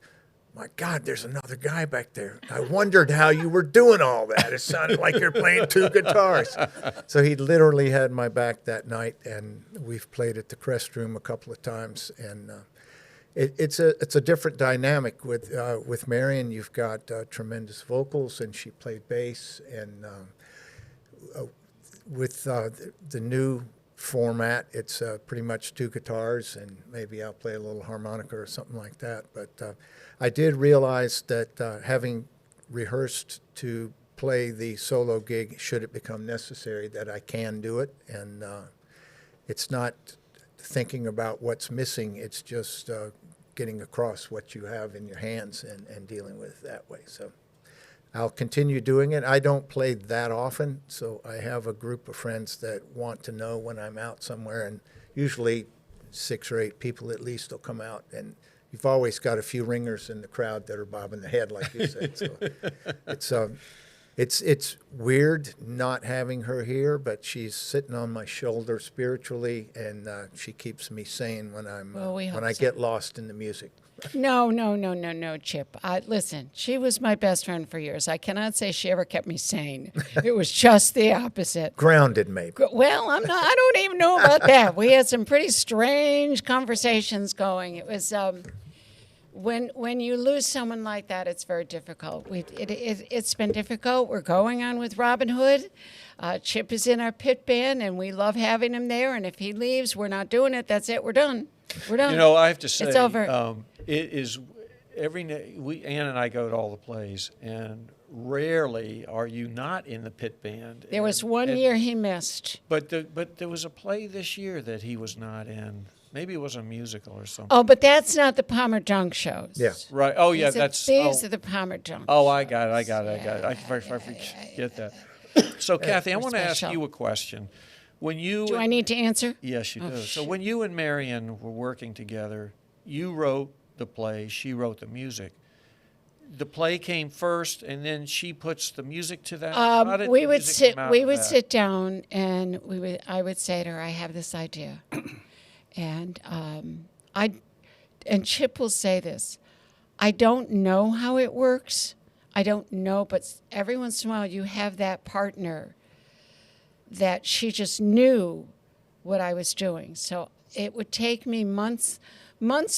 "My God, there's another guy back there. I wondered how you were doing all that. It sounded like you're playing two guitars." So he literally had my back that night, and we've played at the Crest Room a couple of times. And it's a different dynamic with Marion. You've got tremendous vocals, and she played bass. And with the new format, it's pretty much two guitars, and maybe I'll play a little harmonica or something like that. But I did realize that having rehearsed to play the solo gig, should it become necessary, that I can do it. And it's not thinking about what's missing, it's just getting across what you have in your hands and dealing with it that way. So I'll continue doing it. I don't play that often, so I have a group of friends that want to know when I'm out somewhere, and usually 6 or 8 people at least will come out, and you've always got a few ringers in the crowd that are bobbing the head, like you said. So it's weird not having her here, but she's sitting on my shoulder spiritually, and she keeps me sane when I get lost in the music. No, Chip. Listen, she was my best friend for years. I cannot say she ever kept me sane. It was just the opposite. Grounded, maybe. Well, I don't even know about that. We had some pretty strange conversations going. It was when you lose someone like that, it's very difficult. It's been difficult. We're going on with Robin Hood. Chip is in our pit band, and we love having him there. And if he leaves, we're not doing it. That's it. We're done. We're done. I have to say, it's over. It is Ann and I go to all the plays, and rarely are you not in the pit band. There was one year he missed. But there was a play this year that he was not in. Maybe it was a musical or something. Oh, but that's not the Palmer Junk shows. Yeah. Right. Oh, yeah. These are the Palmer Junk. Oh, I got it. I forget that. So, Kathy, I want to ask you a question. Do I need to answer? Yes, you do. So shit. when you and Marion were working together, you wrote the play, she wrote the music. The play came first, and then she puts the music to that. How did we the would music sit. come out We of would that? sit down, and I would say to her, "I have this idea," and Chip will say this. I don't know how it works. I don't know, but every once in a while you have that partner that she just knew what I was doing. So it would take me months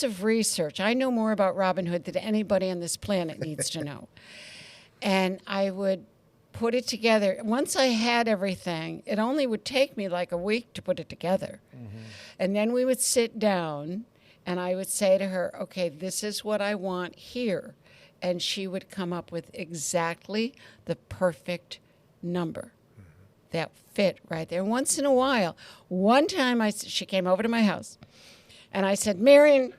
of research. I know more about Robin Hood than anybody on this planet needs to know. And I would put it together. Once I had everything, it only would take me like a week to put it together. Mm-hmm. And then we would sit down, and I would say to her, okay, this is what I want here. And she would come up with exactly the perfect number that fit right there. Once in a while, one time she came over to my house, and I said, Marion,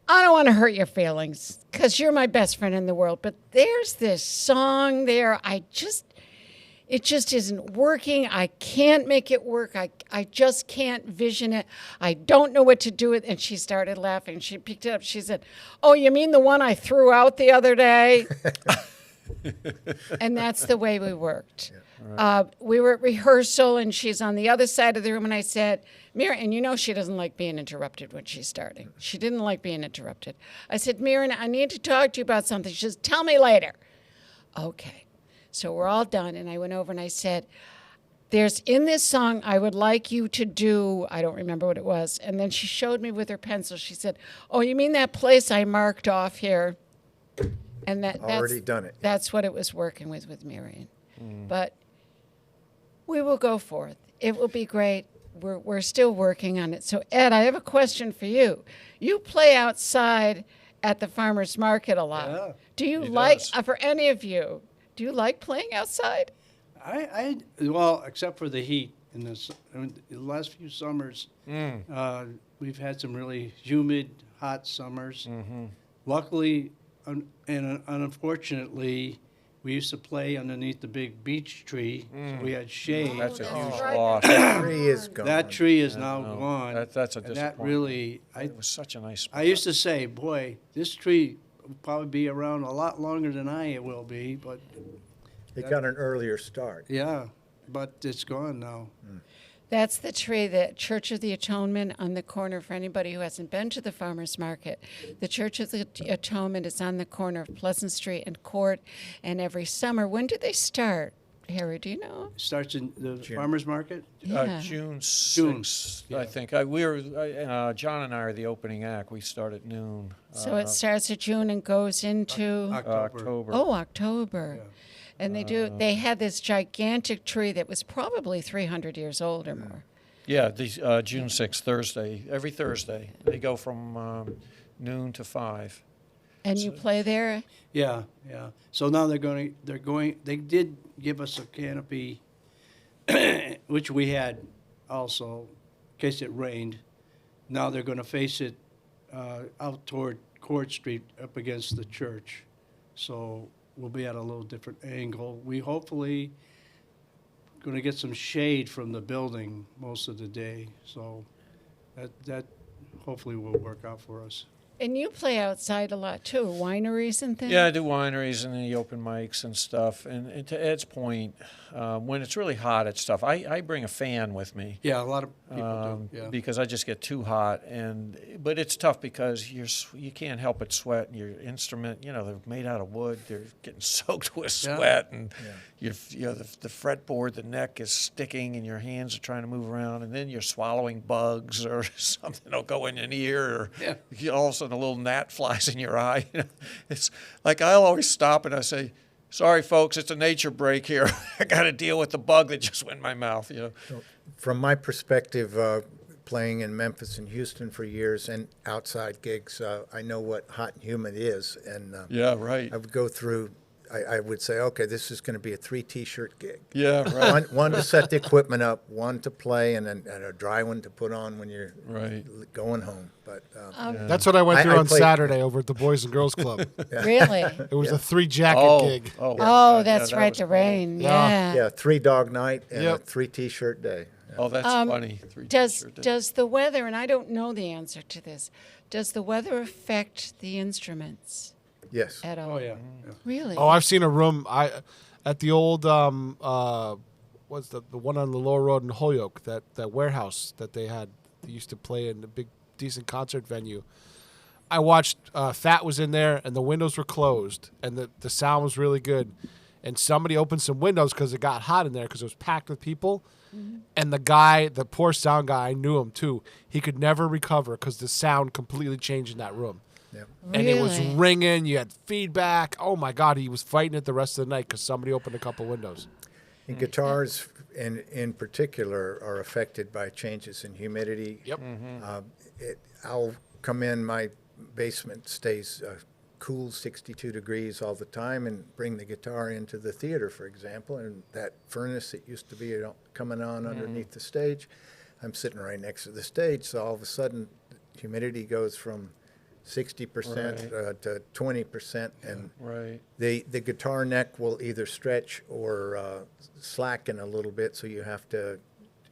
I don't want to hurt your feelings because you're my best friend in the world, but there's this song there. It just isn't working. I can't make it work. I just can't vision it. I don't know what to do with it. And she started laughing. She picked it up. She said, oh, you mean the one I threw out the other day? And that's the way we worked. We were at rehearsal, and she's on the other side of the room, and I said, Mira, and you know she doesn't like being interrupted when she's starting. She didn't like being interrupted. I said, Mira, I need to talk to you about something. She says, tell me later. Okay. So we're all done, and I went over and I said, there's in this song, I would like you to do, I don't remember what it was. And then she showed me with her pencil. She said, oh, you mean that place I marked off here? And Already done it. That's what it was working with Marion. But we will go forth. It will be great. We're still working on it. So, Ed, I have a question for you. You play outside at the farmer's market a lot. Yeah, Do you he like, does. for any of you, do you like playing outside? Well, except for the heat. In the last few summers, we've had some really humid, hot summers. Luckily, and unfortunately, we used to play underneath the big beech tree, so we had shade. That's a huge right. loss. The tree is gone. That tree is now No, gone. that's a and disappointment. that really, It was such a nice spot. I used to say, boy, this tree will probably be around a lot longer than I will be, but It got an earlier start. yeah, but it's gone now. That's the tree, the Church of the Atonement on the corner. For anybody who hasn't been to the farmer's market, the Church of the Atonement is on the corner of Pleasant Street and Court. And every summer, when do they start? Harry, do you know? It starts in the June. farmer's market. Yeah. June June, 6th, yeah. I think. John and I are the opening act. We start at noon. So it starts at June and goes into October. October. And they had this gigantic tree that was probably 300 years old or more. Yeah, June 6th, Thursday. Every Thursday. They go from noon to 5. And you play there? Yeah, yeah. So now they did give us a canopy, which we had also, in case it rained. Now they're going to face it out toward Court Street up against the church. So we'll be at a little different angle. We hopefully going to get some shade from the building most of the day. So that hopefully will work out for us. And you play outside a lot too, wineries and things? Yeah, I do wineries and the open mics and stuff. And to Ed's point, when it's really hot at stuff, I bring a fan with me. Yeah, a lot of people do. Yeah. Because I just get too hot, but it's tough because you can't help but sweat. And your instrument, they're made out of wood. They're getting soaked with sweat, and the fretboard, the neck is sticking, and your hands are trying to move around, and then you're swallowing bugs or something will go in your ear, or all of a sudden a little gnat flies in your eye. It's like I'll always stop and I say, sorry, folks, it's a nature break here. I got to deal with the bug that just went in my mouth. From my perspective, playing in Memphis and Houston for years and outside gigs, I know what hot and humid is. And Yeah, right. I would go through, I would say, okay, this is going to be a 3 T-shirt gig. Yeah, right. One to set the equipment up, one to play, and a dry one to put on when you're going home. But That's what I went through I on played- Saturday over at the Boys and Girls Club. Really? It was a 3-jacket gig. Oh, that's that right, was the cool. rain. Yeah. Yeah. 3-dog night and a Yep. 3 T-shirt day. Oh, that's funny. Does the weather, and I don't know the answer to this, does the weather affect the instruments Yes. at all? Oh, yeah. Really? Oh, I've seen a room at the old what's the one on the Lower Road in Holyoke, that warehouse that they used to play in a big decent concert venue. I watched Fat was in there and the windows were closed and the sound was really good, and somebody opened some windows because it got hot in there because it was packed with people. And the poor sound guy, I knew him too. He could never recover because the sound completely changed in that room. Yep. And it was Really? ringing. You had feedback. Oh my God, he was fighting it the rest of the night because somebody opened a couple windows. And guitars, in particular, are affected by changes in humidity. Yep. I'll come in, my basement stays cool 62 degrees all the time, and bring the guitar into the theater, for example, and that furnace that used to be coming on underneath the stage, I'm sitting right next to the stage, so all of a sudden humidity goes from 60% to 20%, and the guitar neck will either stretch or slacken a little bit, so you have to,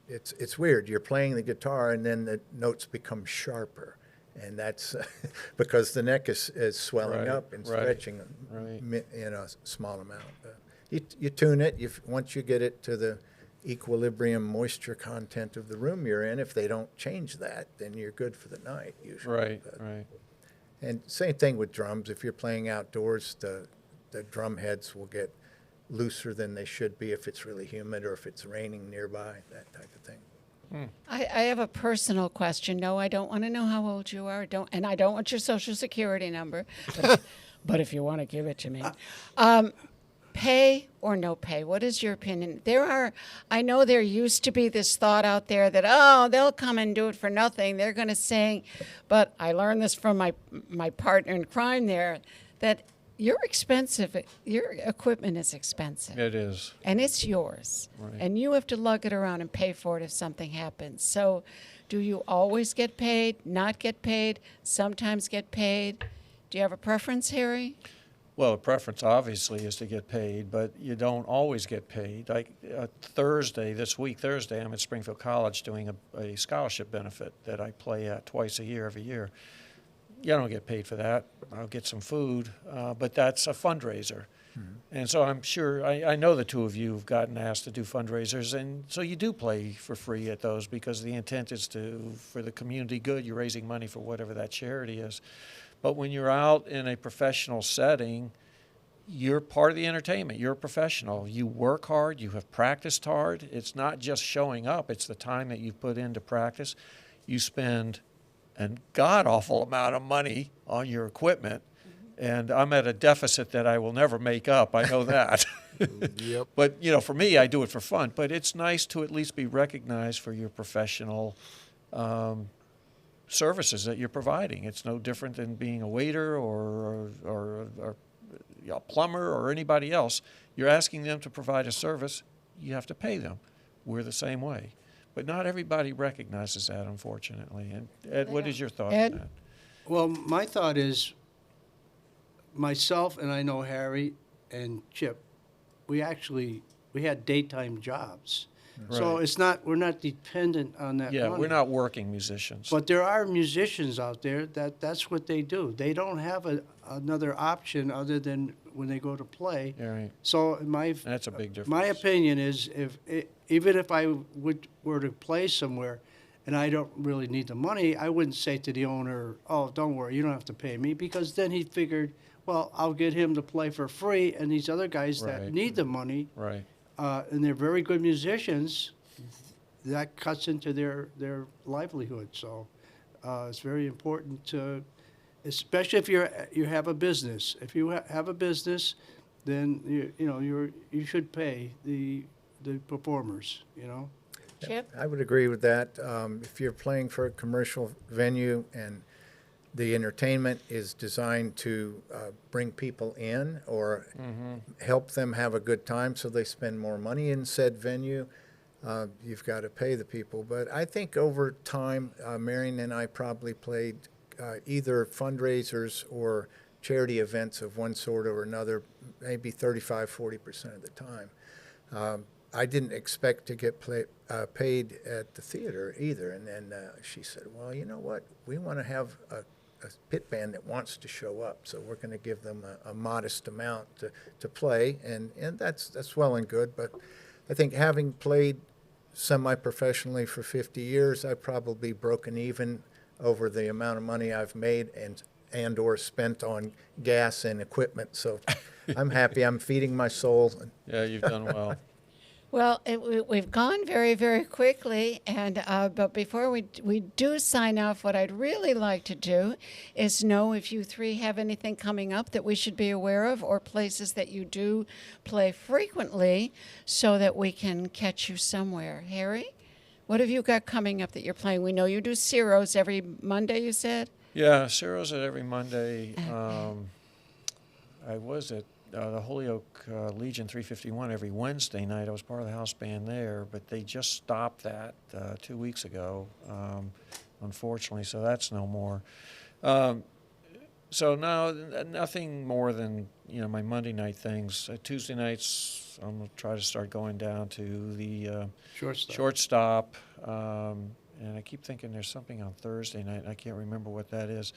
it's weird. You're playing the guitar and then the notes become sharper, and that's because the neck is swelling up and stretching in a small amount. you tune it. Once you get it to the equilibrium moisture content of the room you're in, if they don't change that, then you're good for the night usually. Right, But- right. And same thing with drums. If you're playing outdoors, the drum heads will get looser than they should be if it's really humid or if it's raining nearby, that type of thing. I have a personal question. No, I don't want to know how old you are. I don't want your social security number. But if you want to give it to me. Pay or no pay? What is your opinion? I know there used to be this thought out there that, oh, they'll come and do it for nothing. They're going to sing. But I learned this from my partner in crime there, that you're expensive. Your equipment is expensive. It is. And it's yours. Right. And you have to lug it around and pay for it if something happens. So do you always get paid, not get paid, sometimes get paid? Do you have a preference, Harry? Well, the preference obviously is to get paid, but you don't always get paid. Like Thursday, I'm at Springfield College doing a scholarship benefit that I play at twice a year, every year. You don't get paid for that. I'll get some food, but that's a fundraiser. Mm-hmm. And so I'm sure, I know the two of you have gotten asked to do fundraisers, and so you do play for free at those because the intent is for the community good. You're raising money for whatever that charity is. But when you're out in a professional setting, you're part of the entertainment. You're a professional. You work hard. You have practiced hard. It's not just showing up. It's the time that you put into practice. You spend a god-awful amount of money on your equipment, and I'm at a deficit that I will never make up. I know that. Yep. But, for me, I do it for fun. But it's nice to at least be recognized for your professional services that you're providing. It's no different than being a waiter or a plumber or anybody else. You're asking them to provide a service. You have to pay them. We're the same way. But not everybody recognizes that, unfortunately. And Ed, what is your thought on that? Well, my thought is myself and I know Harry and Chip, we had daytime jobs. Right. So we're not dependent on that Yeah, money. we're not working musicians. But there are musicians out there that's what they do. They don't have another option other than when they go to play. Yeah, right. So That's a big difference. My opinion is even if I were to play somewhere and I don't really need the money, I wouldn't say to the owner, oh, don't worry, you don't have to pay me, because then he figured, well, I'll get him to play for free, and these other guys Right. that need the money, Right. And they're very good musicians, that cuts into their livelihood. So it's very important to, especially if you have a business. If you have a business, then you should pay the performers. Chip? I would agree with that. If you're playing for a commercial venue and the entertainment is designed to bring people in or help them have a good time so they spend more money in said venue, you've got to pay the people. But I think over time, Marion and I probably played either fundraisers or charity events of one sort or another, maybe 35-40% of the time. I didn't expect to get paid at the theater either. And then she said, well, you know what? We want to have a pit band that wants to show up, so we're going to give them a modest amount to play. And that's well and good. But I think having played semi-professionally for 50 years, I've probably broken even over the amount of money I've made and or spent on gas and equipment. So I'm happy. I'm feeding my soul. Yeah, you've done well. Well, we've gone very, very quickly, and but before we do sign off, what I'd really like to do is know if you three have anything coming up that we should be aware of, or places that you do play frequently, so that we can catch you somewhere. Harry, what have you got coming up that you're playing? We know you do Ciro's every Monday, you said? Yeah, Ciro's at every Monday. I was at the Holyoke Legion 351 every Wednesday night. I was part of the house band there, but they just stopped that 2 weeks ago, unfortunately, so that's no more. So no, nothing more than my Monday night things. Tuesday nights, I'm going to try to start going down to the shortstop. And I keep thinking there's something on Thursday night. I can't remember what that is.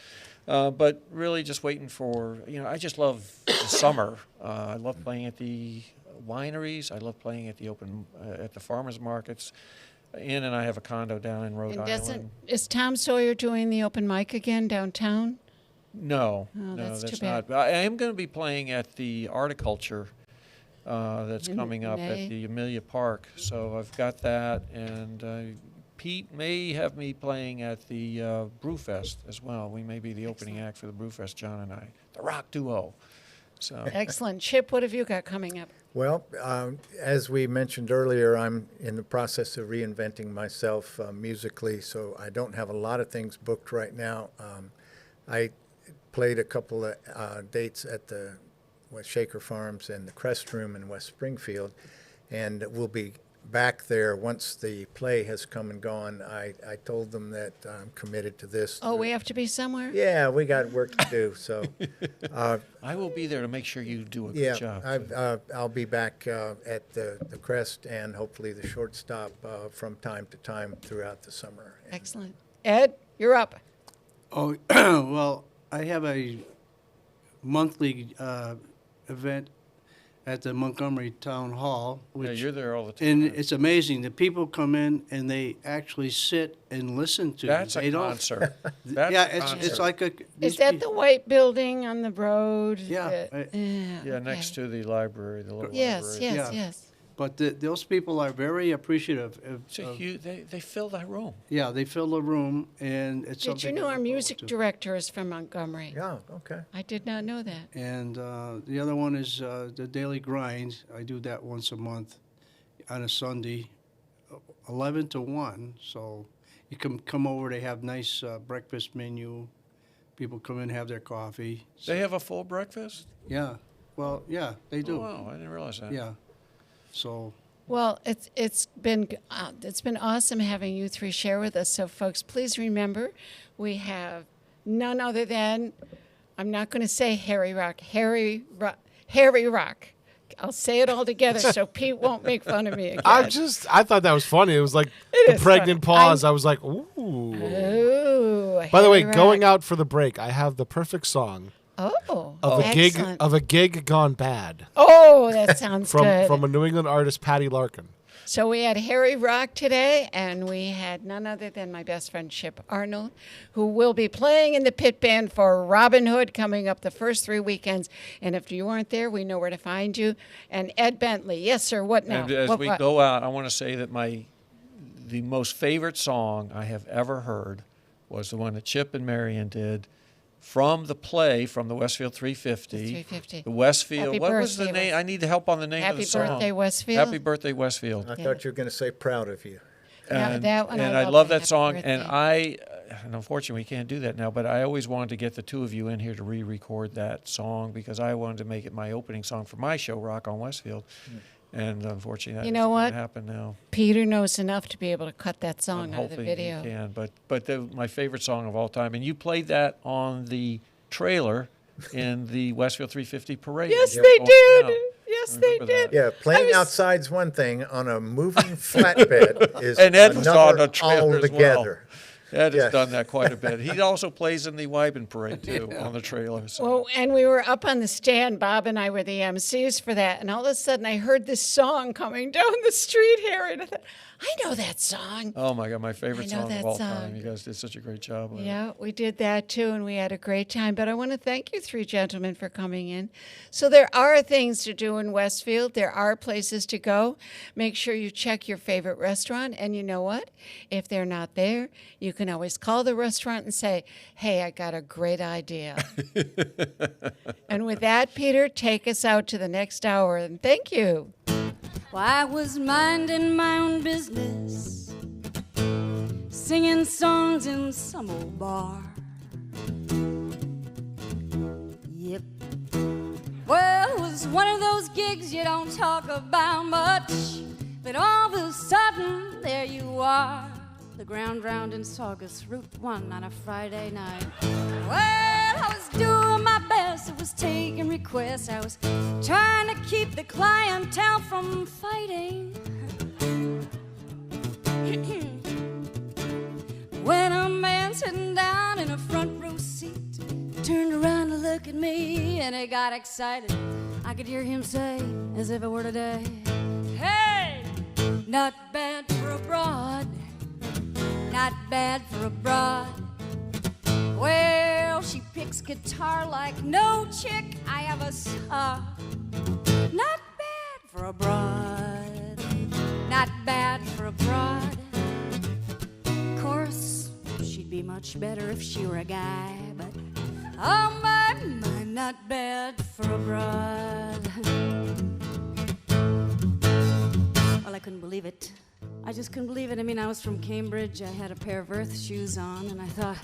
But really just waiting for, I just love the summer. I love playing at the wineries. I love playing at the at the farmers markets. Ann and I have a condo down in Rhode Island. Is Tom Sawyer doing the open mic again downtown? No, Oh, no, that's too that's bad. not. But I am going to be playing at the Articulture that's coming up May. at the Amelia Park. So I've got that, and Pete may have me playing at the Brewfest as well. We may be the opening act for the Brewfest, John and I, the rock duo. So Excellent. Chip, what have you got coming up? Well, as we mentioned earlier, I'm in the process of reinventing myself musically, so I don't have a lot of things booked right now. I played a couple of dates at the Shaker Farms and the Crest Room in West Springfield, and we'll be back there once the play has come and gone. I told them that I'm committed to this. Oh, we have to be somewhere? Yeah, we got work to do, so. I will be there to make sure you do a good Yeah, job. I'll be back at the Crest and hopefully the Shortstop from time to time throughout the summer. Excellent. Ed, you're up. Oh, well, I have a monthly event at the Montgomery Town Hall. Yeah, you're there all the time. And it's amazing. The people come in and they actually sit and listen to. That's they a don't- concert. That's yeah, a it's concert. like a. Is these that peo- the white building on the road? Yeah, Yeah, next to the library, the little Yes, library. yes, Yeah. yes. But those people are very appreciative. It's a huge, they fill that room. Yeah, they fill the room, and it's Did you something know to our look music forward to. director is from Montgomery? Yeah, okay. I did not know that. And the other one is the Daily Grind. I do that once a month on a Sunday, 11 to 1. So you can come over. They have nice breakfast menu. People come in, have their coffee. They have a full breakfast? Yeah. Well, yeah, they do. Oh, wow, I didn't realize that. Yeah. So Well, it's been awesome having you three share with us. So, folks, please remember, we have none other than, I'm not going to say Harry Rock. I'll say it all together so Pete won't make fun of me again. I thought that was funny. It was like the is pregnant funny. pause. I was like, ooh. Ooh, By the way, Harry going Rock. out for the break, I have the perfect song Oh, of excellent. a gig gone bad Oh, that sounds good. from a New England artist, Patty Larkin. So we had Harry Rock today, and we had none other than my best friend Chip Arnold, who will be playing in the pit band for Robin Hood coming up the first 3 weekends. And if you weren't there, we know where to find you. And Ed Bentley, yes, sir. What now? And as What- we what? go out, I want to say that the most favorite song I have ever heard was the one that Chip and Marion did from the play from the Westfield 350. The 350. The Westfield. Happy What was the birthday, name? Wes- I need the help on the name of Happy the song. birthday, Westfield. Happy birthday, Westfield. I thought you were going to say proud of you. Yeah, And, that one and I I love love the that Happy song. And Birthday. and unfortunately, we can't do that now. But I always wanted to get the two of you in here to re-record that song because I wanted to make it my opening song for my show, Rock on Westfield. And unfortunately, that You know isn't what? gonna happen now. Peter knows enough to be able to cut that I'm song out of the hoping video. you can. But my favorite song of all time. And you played that on the trailer in the Westfield 350 parade. Yes, You're they going did. out. Yes, I they remember did. that. Yeah, playing was- outside's one thing. On a moving flatbed is And Ed was on another the trailer as well. altogether. Ed has Yes. done that quite a bit. He also plays in the Wyben parade, too, on the trailer. So. Well, and we were up on the stand. Bob and I were the MCs for that. And all of a sudden, I heard this song coming down the street here. And I thought, I know that song. Oh, my God, my favorite I know song that of all song. time. You guys did such a great job with it. Yeah, we did that too, and we had a great time. But I want to thank you three gentlemen for coming in. So there are things to do in Westfield. There are places to go. Make sure you check your favorite restaurant. And you know what? If they're not there, you can always call the restaurant and say, hey, I got a great idea. And with that, Peter, take us out to the next hour. And thank you. Well, I was minding my own business, singing songs in some old bar. Yep. Well, it was one of those gigs you don't talk about much, but all of a sudden, there you are. The ground round in Saugus, Route 1 on a Friday night. Well, I was doing my best, I was taking requests, I was trying to keep the clientele from fighting. When a man sitting down in a front row seat turned around to look at me and he got excited. I could hear him say, as if it were today, hey, not bad for a broad, not bad for a broad. Well, she picks guitar like no chick I ever saw. Not bad for a broad, not bad for a broad. Of course, she'd be much better if she were a guy, but oh my, not bad for a broad. Well, I couldn't believe it. I just couldn't believe it. I mean, I was from Cambridge. I had a pair of Earth shoes on, and I thought,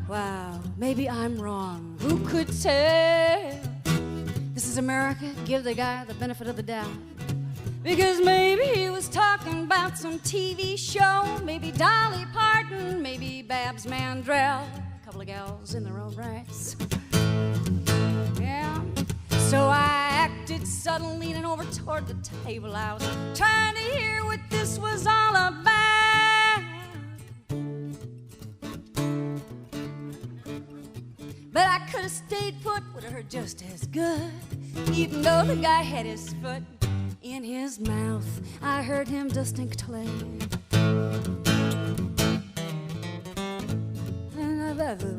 wow, maybe I'm wrong. Who could tell? This is America. Give the guy the benefit of the doubt. Because maybe he was talking about some TV show, maybe Dolly Parton, maybe Babs Mandrell, a couple of gals in their own rights. Yeah. So I acted sudden, leaning over toward the table. I was trying to hear what this was all about. But I could have stayed put, would have heard just as good, even though the guy had his foot in his mouth. I heard him distinctly. And I bet the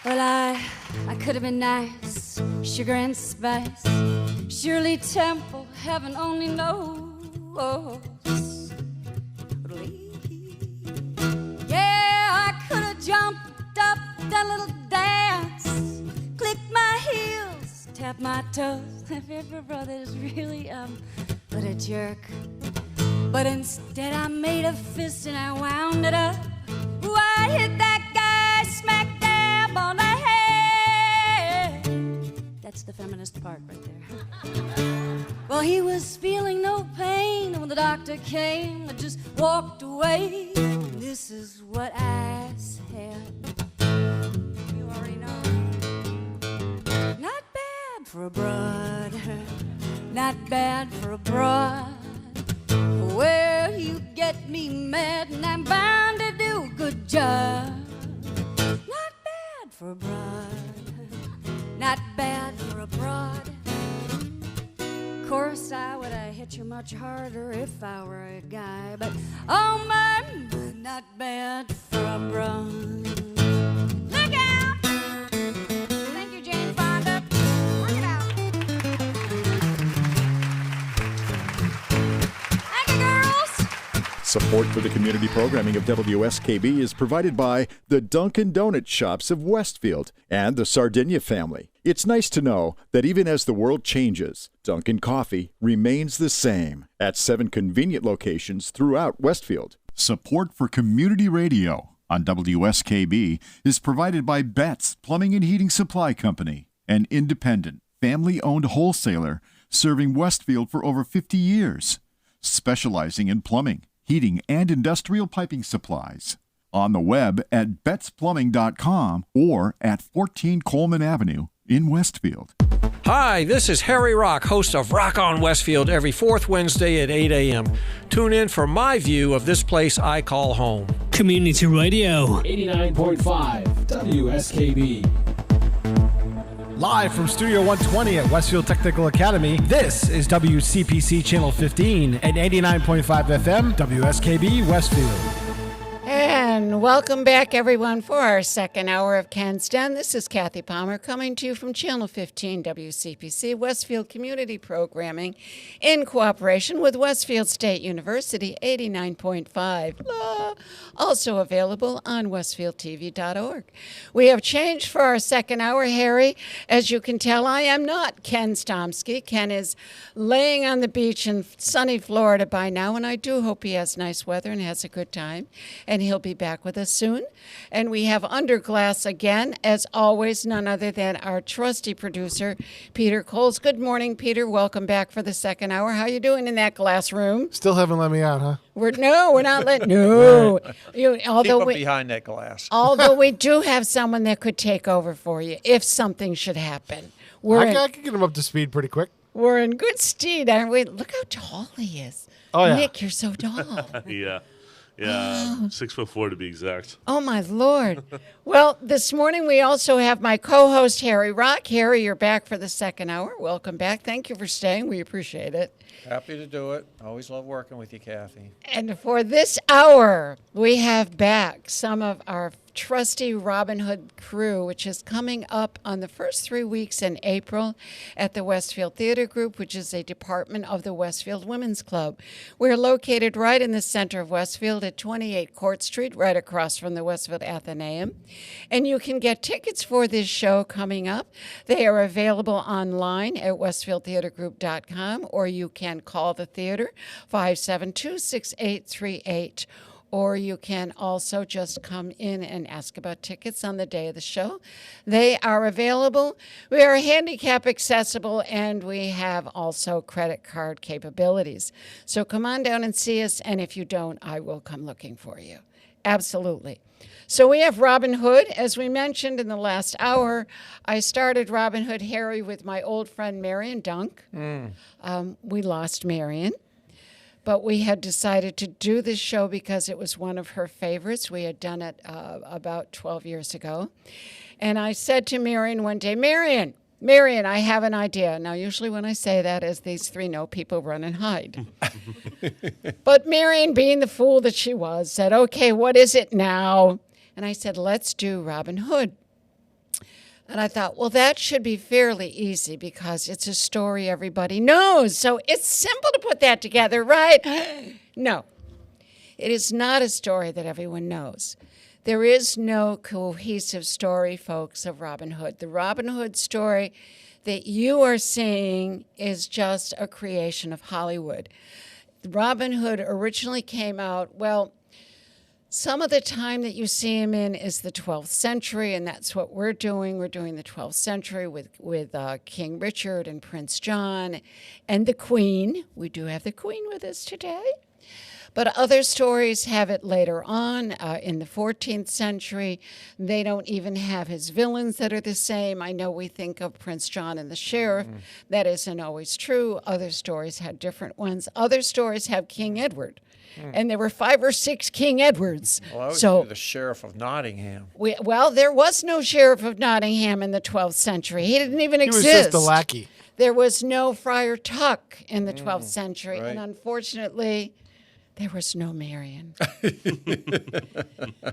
well, I could have been nice, sugar and spice, Shirley Temple, heaven only knows. Yeah, I could have jumped up, done a little dance, clicked my heels, tapped my toes. If your brother is really but a jerk. But instead I made a fist and I wound it up. Ooh, I hit that guy smack dab on the head. That's the feminist part right there. Well, he was feeling no pain, and when the doctor came, I just walked away. This is what I said. You already know. Not bad for a broad, not bad for a broad. Well, you get me mad, and I'm bound to do a good job. Not bad for a broad, not bad for a broad. Of course, I would have hit you much harder if I were a guy, but oh my, not bad for a broad. Look out! Thank you, Jane Fonda. Work it out. Thank you, girls. Support for the community programming of WSKB is provided by the Dunkin' Donut Shops of Westfield and the Sardinia family. It's nice to know that even as the world changes, Dunkin' Coffee remains the same at 7 convenient locations throughout Westfield. Support for community radio on WSKB is provided by Betts Plumbing and Heating Supply Company, an independent, family-owned wholesaler serving Westfield for over 50 years, specializing in plumbing, heating, and industrial piping supplies. On the web at bettsplumbing.com or at 14 Coleman Avenue in Westfield. Hi, this is Harry Rock, host of Rock on Westfield every fourth Wednesday at 8 a.m. Tune in for my view of this place I call home. Community Radio. 89.5 WSKB. Live from Studio 120 at Westfield Technical Academy, this is WCPC Channel 15 at 89.5 FM, WSKB Westfield. And welcome back, everyone, for our second hour of Ken's Den. This is Kathy Palmer coming to you from Channel 15 WCPC Westfield Community Programming in cooperation with Westfield State University 89.5. Also available on westfieldtv.org. We have changed for our second hour, Harry. As you can tell, I am not Ken Stomsky. Ken is laying on the beach in sunny Florida by now, and I do hope he has nice weather and has a good time. And he'll be back back with us soon. And we have under glass again, as always, none other than our trusty producer, Peter Coles. Good morning, Peter. Welcome back for the second hour. How you doing in that glass room? Still haven't let me out, huh? We're not letting. No, Keep them behind that glass. although we do have someone that could take over for you if something should happen. I can get him up to speed pretty quick. We're in good stead, aren't we? Look how tall he is. Oh, yeah. Nick, you're so tall. Yeah. Yeah, 6'4" to be exact. Oh, my Lord. Well, this morning we also have my co-host, Harry Rock. Harry, you're back for the second hour. Welcome back. Thank you for staying. We appreciate it. Happy to do it. Always love working with you, Kathy. And for this hour, we have back some of our trusty Robin Hood crew, which is coming up on the first 3 weeks in April at the Westfield Theater Group, which is a department of the Westfield Women's Club. We're located right in the center of Westfield at 28 Court Street, right across from the Westfield Athenaeum. And you can get tickets for this show coming up. They are available online at westfieldtheatergroup.com, or you can call the theater 572-6838. Or you can also just come in and ask about tickets on the day of the show. They are available. We are handicap accessible, and we have also credit card capabilities. So come on down and see us, and if you don't, I will come looking for you. Absolutely. So we have Robin Hood. As we mentioned in the last hour, I started Robin Hood, Harry, with my old friend Marion Dunk. We lost Marion. But we had decided to do this show because it was one of her favorites. We had done it about 12 years ago. And I said to Marion one day, Marion, I have an idea. Now, usually when I say that, as these three know, people run and hide. But Marion, being the fool that she was, said, okay, what is it now? And I said, let's do Robin Hood. And I thought, well, that should be fairly easy because it's a story everybody knows. So it's simple to put that together, right? No, it is not a story that everyone knows. There is no cohesive story, folks, of Robin Hood. The Robin Hood story that you are seeing is just a creation of Hollywood. Robin Hood originally came out, well, some of the time that you see him in is the 12th century, and that's what we're doing. We're doing the 12th century with King Richard and Prince John and the Queen. We do have the Queen with us today. But other stories have it later on in the 14th century. They don't even have his villains that are the same. I know we think of Prince John and the Sheriff. That isn't always true. Other stories have different ones. Other stories have King Edward. And there were 5 or 6 King Edwards. Well, I was the Sheriff of Nottingham. Well, there was no Sheriff of Nottingham in the 12th century. He didn't even exist. He was just a lackey. There was no Friar Tuck in the 12th century. Right. And unfortunately, there was no Marion.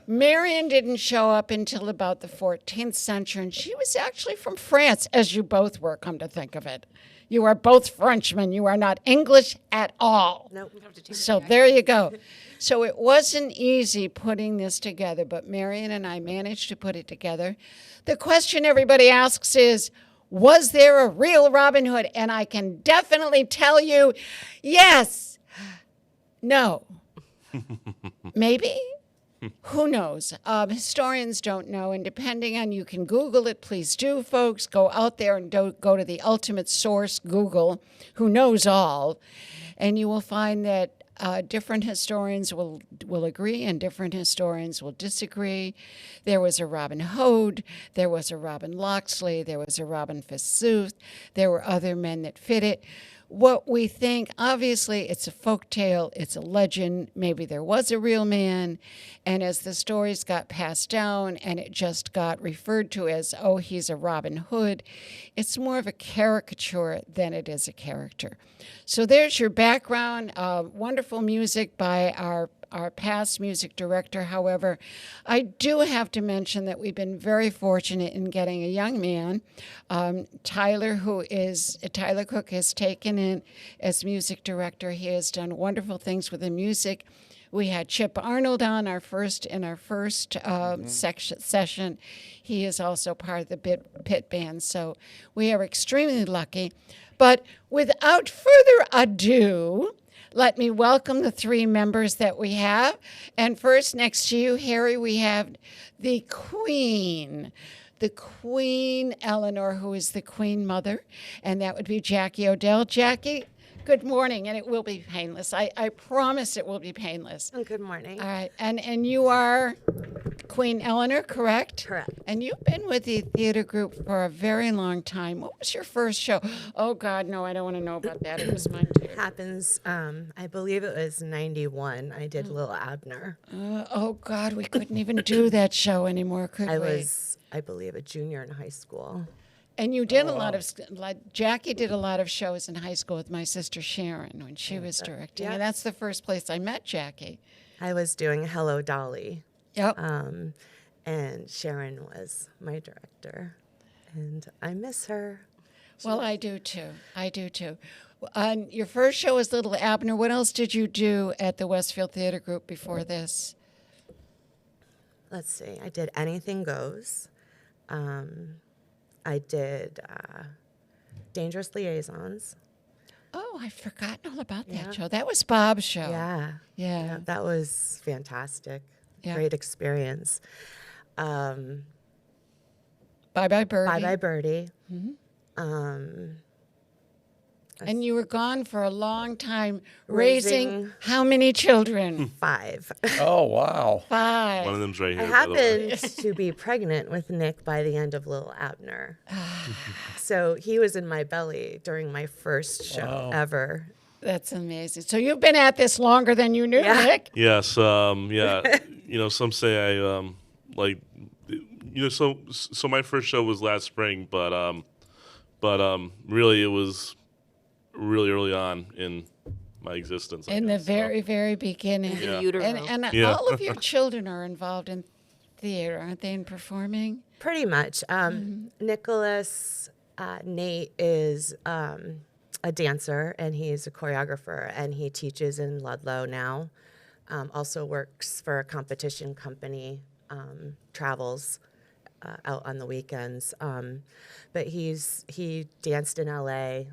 Marion didn't show up until about the 14th century, and she was actually from France, as you both were, come to think of it. You are both Frenchmen. You are not English at all. No, we have to take So it back. there you go. So it wasn't easy putting this together, but Marion and I managed to put it together. The question everybody asks is, was there a real Robin Hood? And I can definitely tell you, yes. No. Maybe? Who knows? Historians don't know, and depending on, you can Google it. Please do, folks. Go out there and go to the ultimate source, Google, who knows all, and you will find that different historians will agree and different historians will disagree. There was a Robin Hood, there was a Robin Locksley, there was a Robin Fitzooth, there were other men that fit it. What we think, obviously, it's a folk tale, it's a legend, maybe there was a real man, and as the stories got passed down and it just got referred to as, oh, he's a Robin Hood, it's more of a caricature than it is a character. So there's your background, wonderful music by our past music director. However, I do have to mention that we've been very fortunate in getting a young man, Tyler Cook has taken in as music director. He has done wonderful things with the music. We had Chip Arnold on our first session. He is also part of the pit band, so we are extremely lucky. But without further ado, let me welcome the three members that we have. And first, next to you, Harry, we have the Queen Eleanor, who is the Queen Mother, and that would be Jackie Odell. Jackie, good morning, and it will be painless. I promise it will be painless. Good morning. All right, and you are Queen Eleanor, correct? Correct. And you've been with the theater group for a very long time. What was your first show? Oh, God, no, I don't want to know about that. It was mine, too. Happens, I believe it was 91. I did Little Abner. Oh, God, we couldn't even do that show anymore, could I we? was, I believe, a junior in high school. And you did a lot of, Jackie did a lot of shows in high school with my sister Sharon when she was directing. yeah. And that's the first place I met Jackie. I was doing Hello, Dolly. Yep. And Sharon was my director. And I miss her. Well, I do too. Your first show was Little Abner. What else did you do at the Westfield Theater Group before this? Let's see. I did Anything Goes. I did Dangerous Liaisons. Oh, I've forgotten all about that Yeah. show. That was Bob's show. Yeah. That was fantastic. Yeah. Great experience. Bye Bye Birdie. Bye Bye Birdie. And you were gone for a long time, raising Raising- how many children? 5. Oh, wow. 5. One of them's right I here. by the way. happened to be pregnant with Nick by the end of Little Abner. So he was in my belly during my first show ever. That's amazing. So you've been at this longer than you knew, Yeah. Nick. Yes. Yeah. Some say I So my first show was last spring, but really it was really early on in my existence. In the very, very beginning. Yeah. And Yeah. all of your children are involved in theater, aren't they, in performing? Pretty much. Nicholas, Nate is a dancer, and he's a choreographer, and he teaches in Ludlow now. Also works for a competition company, travels out on the weekends. But he danced in LA.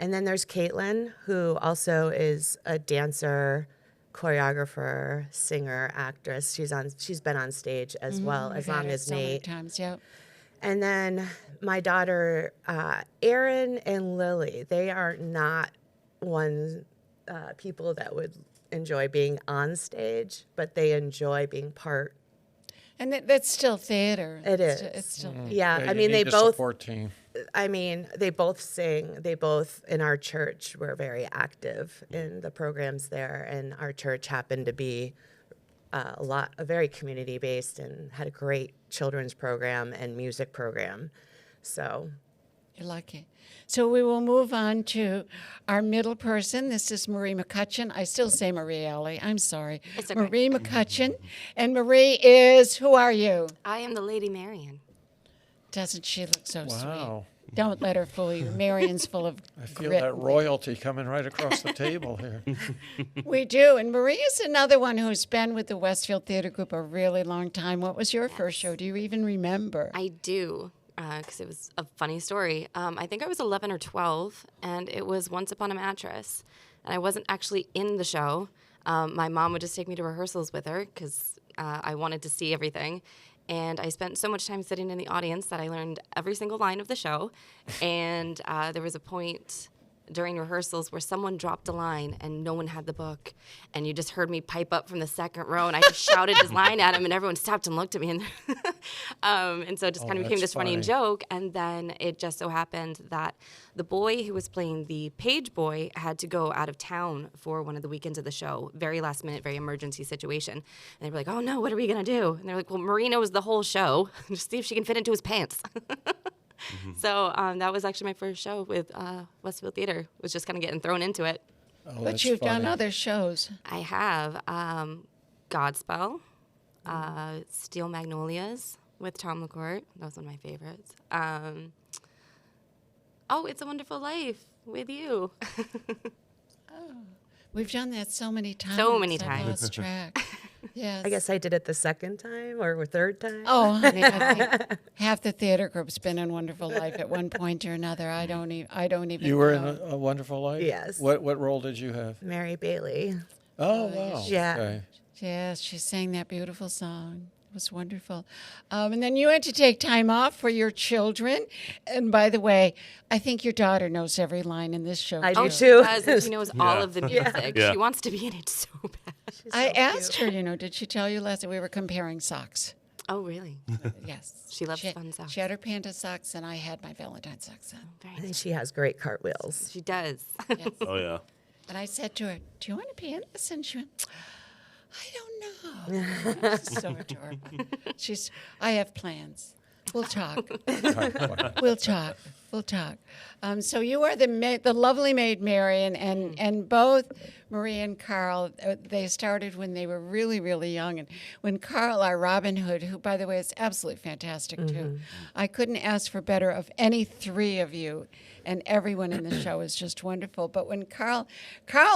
And then there's Caitlin, who also is a dancer, choreographer, singer, actress. She's been on stage as well, as long as so many Nate. times, yeah. And then my daughter, Erin and Lily, they are not people that would enjoy being on stage, but they enjoy being part. And that's still theater. It is. It's still Yeah, I you mean, they need a both. support team. I mean, they both sing. They both, in our church, were very active in the programs there. And our church happened to be very community based and had a great children's program and music program. So You're lucky. So we will move on to our middle person. This is Marie McCutcheon. I still say Marie Alley. I'm sorry. It's okay. Marie McCutcheon. And Marie is, who are you? I am the Lady Marian. Doesn't she look so Wow. sweet? Don't let her fool you. Marion's full of I feel grit. that royalty coming right across the table here. We do. And Marie is another one who's been with the Westfield Theater Group a really long time. What was your first show? Do you even remember? I do, because it was a funny story. I think I was 11 or 12, and it was Once Upon a Mattress. And I wasn't actually in the show. My mom would just take me to rehearsals with her because I wanted to see everything. And I spent so much time sitting in the audience that I learned every single line of the show. And there was a point during rehearsals where someone dropped a line and no one had the book. And you just heard me pipe up from the second row, and I just shouted his line at him, and everyone stopped and looked at me. And so it just kind of became this running joke. And then it just so happened that the boy who was playing the page boy had to go out of town for one of the weekends of the show. Very last minute, very emergency situation. And they were like, oh no, what are we going to do? And they're like, well, Marie knows the whole show. Just see if she can fit into his pants. So that was actually my first show with Westfield Theater. Was just kind of getting thrown into it. Oh, But you've done other shows. I have Godspell, Steel Magnolias with Tom LaCourte. That was one of my favorites. It's a Wonderful Life with you. We've done that so many times. So many I've times. lost track. Yes. I guess I did it the second time or third time. Oh, honey, I think half the theater group's been in Wonderful Life at one point or another. I don't even. You were know. in a Wonderful Life? Yes. What role did you have? Mary Bailey. Oh, wow. Yeah. Okay. Yes, she sang that beautiful song. It was wonderful. And then you had to take time off for your children. And by the way, I think your daughter knows every line in this show. I do Oh, too. she does, and she knows all of the music. Yeah. She wants to be in it so bad. I asked her, did she tell you last night we were comparing socks? Oh, really? Yes. She loves fun socks. She had her panda socks, and I had my Valentine socks on. Very And she has great cartwheels. She does. Yes. Oh yeah. And I said to her, "Do you want a panda?" And she went, "I don't know." So adorable. I have plans. We'll talk. We'll talk. We'll talk. So you are the lovely maid Marian, and both Marie and Carl, they started when they were really, really young. And when Carl, our Robin Hood, who, by the way, is absolutely fantastic, too. I couldn't ask for better of any three of you. And everyone in the show is just wonderful. But when Carl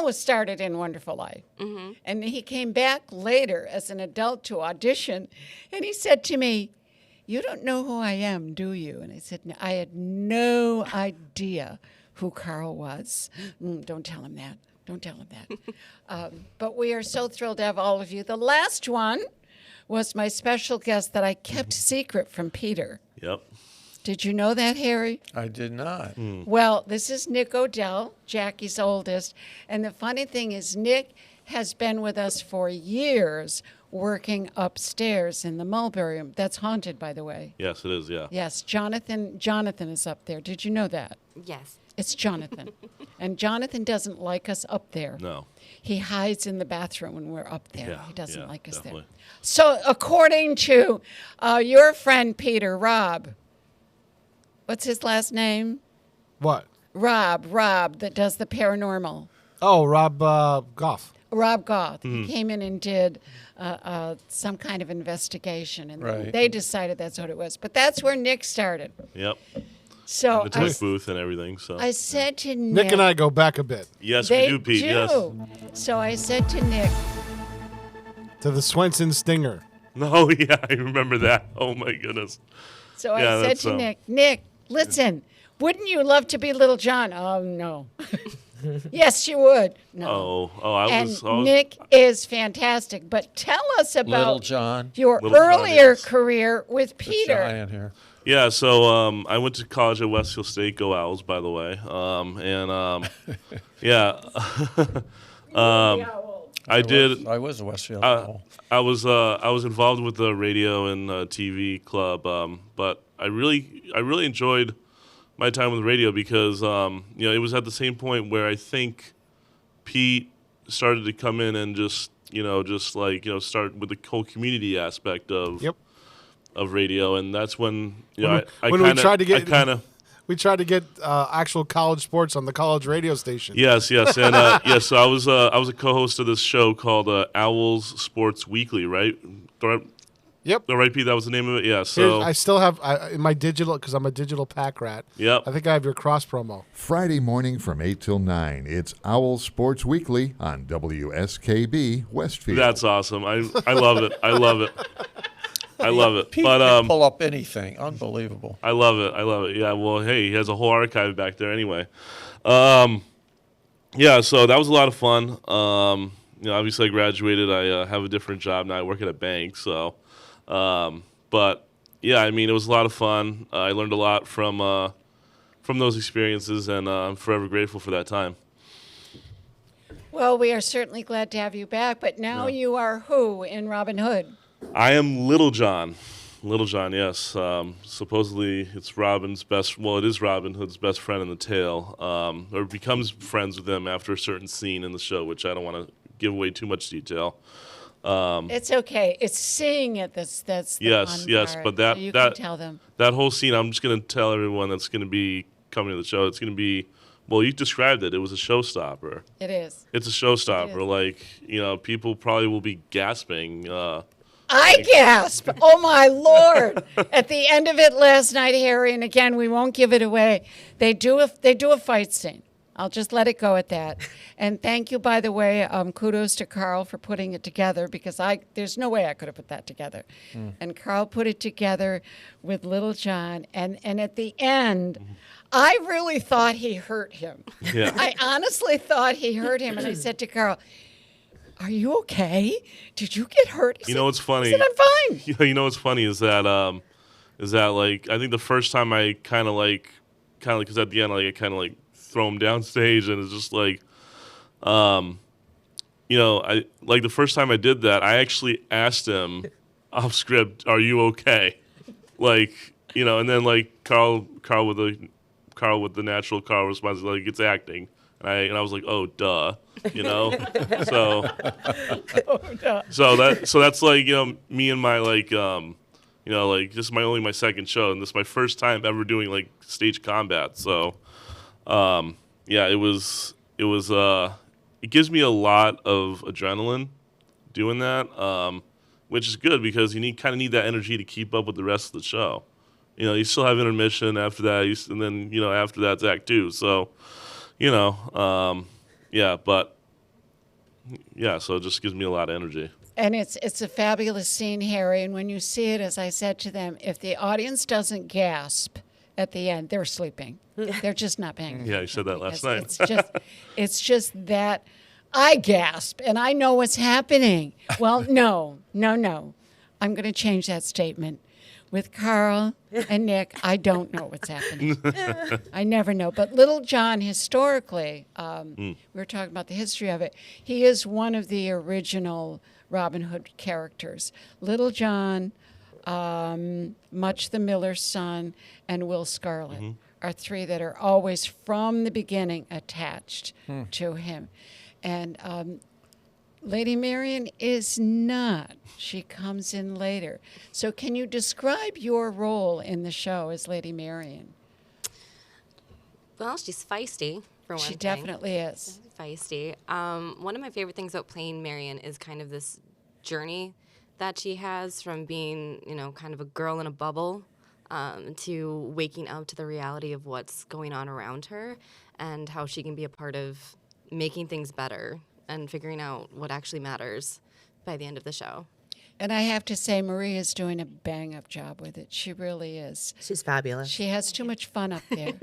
was started in Wonderful Life, and he came back later as an adult to audition, and he said to me, "You don't know who I am, do you?" And I said, "No, I had no idea who Carl was." Don't tell him that. Don't tell him that. But we are so thrilled to have all of you. The last one was my special guest that I kept secret from Peter. Yep. Did you know that, Harry? I did not. Well, this is Nick Odell, Jackie's oldest. And the funny thing is, Nick has been with us for years working upstairs in the mulberry room. That's haunted, by the way. Yes, it is. Yeah. Yes, Jonathan is up there. Did you know that? Yes. It's Jonathan. And Jonathan doesn't like us up there. No. He hides in the bathroom when we're up there. Yeah, He doesn't yeah, like us definitely. there. So according to your friend Peter, Rob, what's his last name? What? Rob, that does the paranormal. Oh, Rob Goff. Rob Goff. He came in and did some kind of investigation, and Right. they decided that's what it was. But that's where Nick started. Yep. So The tech booth and everything. So. I said to Nick. Nick and I go back a bit Yes, They we do, Pete. do. Yes. So I said to Nick, to the Swenson Stinger. No, yeah, I remember that. Oh my goodness. so Yeah, I said that's, to Nick, listen, wouldn't you love to be Little John? Oh, no. Yes, you would. No. I was. Nick is fantastic. But tell us about Little John. your Little John earlier is- career with It's Peter. giant here. Yeah, so I went to college at Westfield State. Go Owls, by the way. Yeah. I did. I was a Westfield. I was involved with the radio and TV club, but I really enjoyed my time with radio because it was at the same point where I think Pete started to come in and just start with the whole community aspect of of radio, and that's when we tried to get actual college sports on the college radio station. Yes, and so I was a co-host of this show called Owls Sports Weekly, right? Yep. The right, Pete, that was the name of it. Yeah. So I still have in my digital, because I'm a digital pack rat. Yep. I think I have your cross promo. Friday morning from 8 till 9. It's Owl Sports Weekly on WSKB Westfield. That's awesome. I love it. I love it. I love it. Pete But can pull up anything. Unbelievable. I love it. Yeah. Well, hey, he has a whole archive back there anyway. Yeah. So that was a lot of fun. Obviously I graduated. I have a different job now. I work at a bank. So, but yeah, I mean, it was a lot of fun. I learned a lot from those experiences, and I'm forever grateful for that time. Well, we are certainly glad to have you back, but now you are who in Robin Hood? I am Little John. Little John, yes. Supposedly it's Robin's it is Robin Hood's best friend in the tale, or becomes friends with him after a certain scene in the show, which I don't want to give away too much detail. It's okay. It's seeing it that's the yes, fun part. but So you can tell them. that whole scene, I'm just going to tell everyone that's going to be coming to the show. It's going to be, well, you described it. It was a showstopper. It is. It's a showstopper. Like, people probably will be gasping. I gasp. Oh, my Lord. At the end of it last night, Harry, and again, we won't give it away. They do a fight scene. I'll just let it go at that. And thank you, by the way. Kudos to Carl for putting it together, because there's no way I could have put that together. And Carl put it together with Little John. And at the end, I really thought he hurt him. Yeah. I honestly thought he hurt him. And I said to Carl, "Are you okay? Did you get hurt?" You know what's funny? He said, "I'm fine." You know what's funny is that like I think the first time I kind of like because at the end like I kind of like throw him downstage, and it's just like you know, I like the first time I did that, I actually asked him off script, "Are you okay?" Like, you know, and then like Carl with the natural Carl response, like, "It's acting." And I was like, "Oh, duh," you know. So that's like, you know, me and my like you know, like this is only my second show, and this is my first time ever doing like stage combat. So yeah, it gives me a lot of adrenaline doing that, which is good because you kind of need that energy to keep up with the rest of the show. You know, you still have intermission after that, and then, you know, after that's Act 2. So, you know, yeah, but yeah, so it just gives me a lot of energy. And it's a fabulous scene, Harry. And when you see it, as I said to them, if the audience doesn't gasp at the end, they're sleeping. They're just not paying attention. Yeah, you said that last night. It's just that I gasp and I know what's happening. Well, no. I'm going to change that statement. With Carl and Nick, I don't know what's happening. I never know. But Little John, historically, we were talking about the history of it. He is one of the original Robin Hood characters. Little John, Much the Miller's Son, and Will Scarlet are three that are always from the beginning attached to him. And Lady Marian is not. She comes in later. So can you describe your role in the show as Lady Marian? Well, she's feisty, for one thing. She definitely is. Feisty. One of my favorite things about playing Marian is kind of this journey that she has from being, you know, kind of a girl in a bubble to waking up to the reality of what's going on around her and how she can be a part of making things better and figuring out what actually matters by the end of the show. And I have to say, Marie is doing a bang-up job with it. She really is. She's fabulous. She has too much fun up there.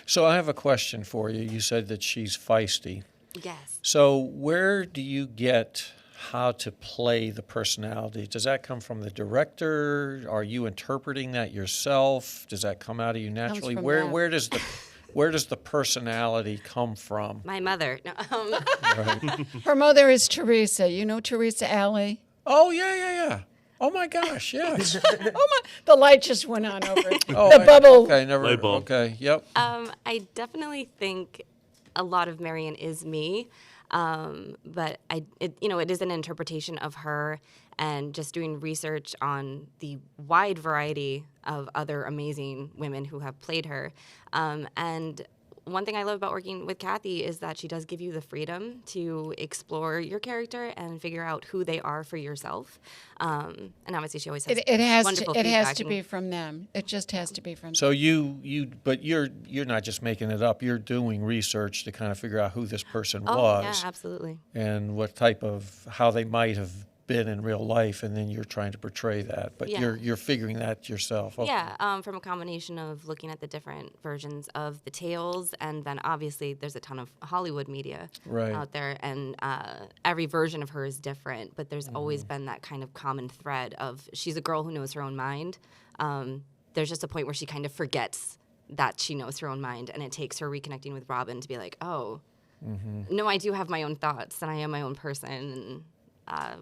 So I have a question for you. You said that she's feisty. Yes. So where do you get how to play the personality? Does that come from the director? Are you interpreting that yourself? Does that come out of you naturally? from Where them. where does the personality come from? My mother. No, Her mother is Teresa. You know Teresa Alley? Oh, yeah. Oh, my gosh, yes. The light just went on over Oh, the bubble. Okay, never. Light bulb. Okay, yep. I definitely think a lot of Marian is me, but it is an interpretation of her and just doing research on the wide variety of other amazing women who have played her. And one thing I love about working with Kathy is that she does give you the freedom to explore your character and figure out who they are for yourself. And obviously, she always has wonderful It has feedback to and- be from them. It just has to be from them. So but you're not just making it up. You're doing research to kind of figure out who this person was. Yeah, absolutely. And what how they might have been in real life, and then you're trying to portray that. But Yeah. you're figuring that yourself. Okay. Yeah, from a combination of looking at the different versions of the tales, and then obviously there's a ton of Hollywood media Right. out there, and every version of her is different, but there's always been that kind of common thread of she's a girl who knows her own mind. There's just a point where she kind of forgets that she knows her own mind, and it takes her reconnecting with Robin to be like, oh, no, I do have my own thoughts, and I am my own person, and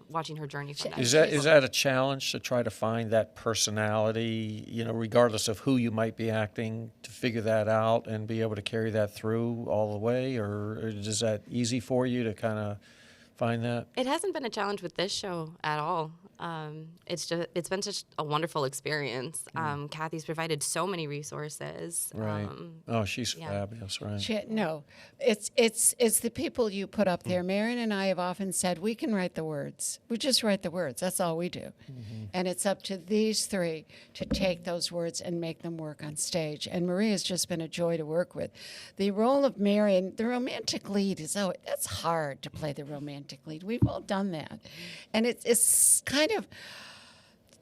watching her journey from that. Is that a challenge to try to find that personality, regardless of who you might be acting, to figure that out and be able to carry that through all the way? Or is that easy for you to kind of find that? It hasn't been a challenge with this show at all. It's been such a wonderful experience. Kathy's provided so many resources. Right. She's fabulous, right? No, it's the people you put up there. Marion and I have often said we can write the words. We just write the words. That's all we do. And it's up to these three to take those words and make them work on stage. And Marie has just been a joy to work with. The role of Marion, the romantic lead, that's hard to play the romantic lead. We've all done that. And it's kind of,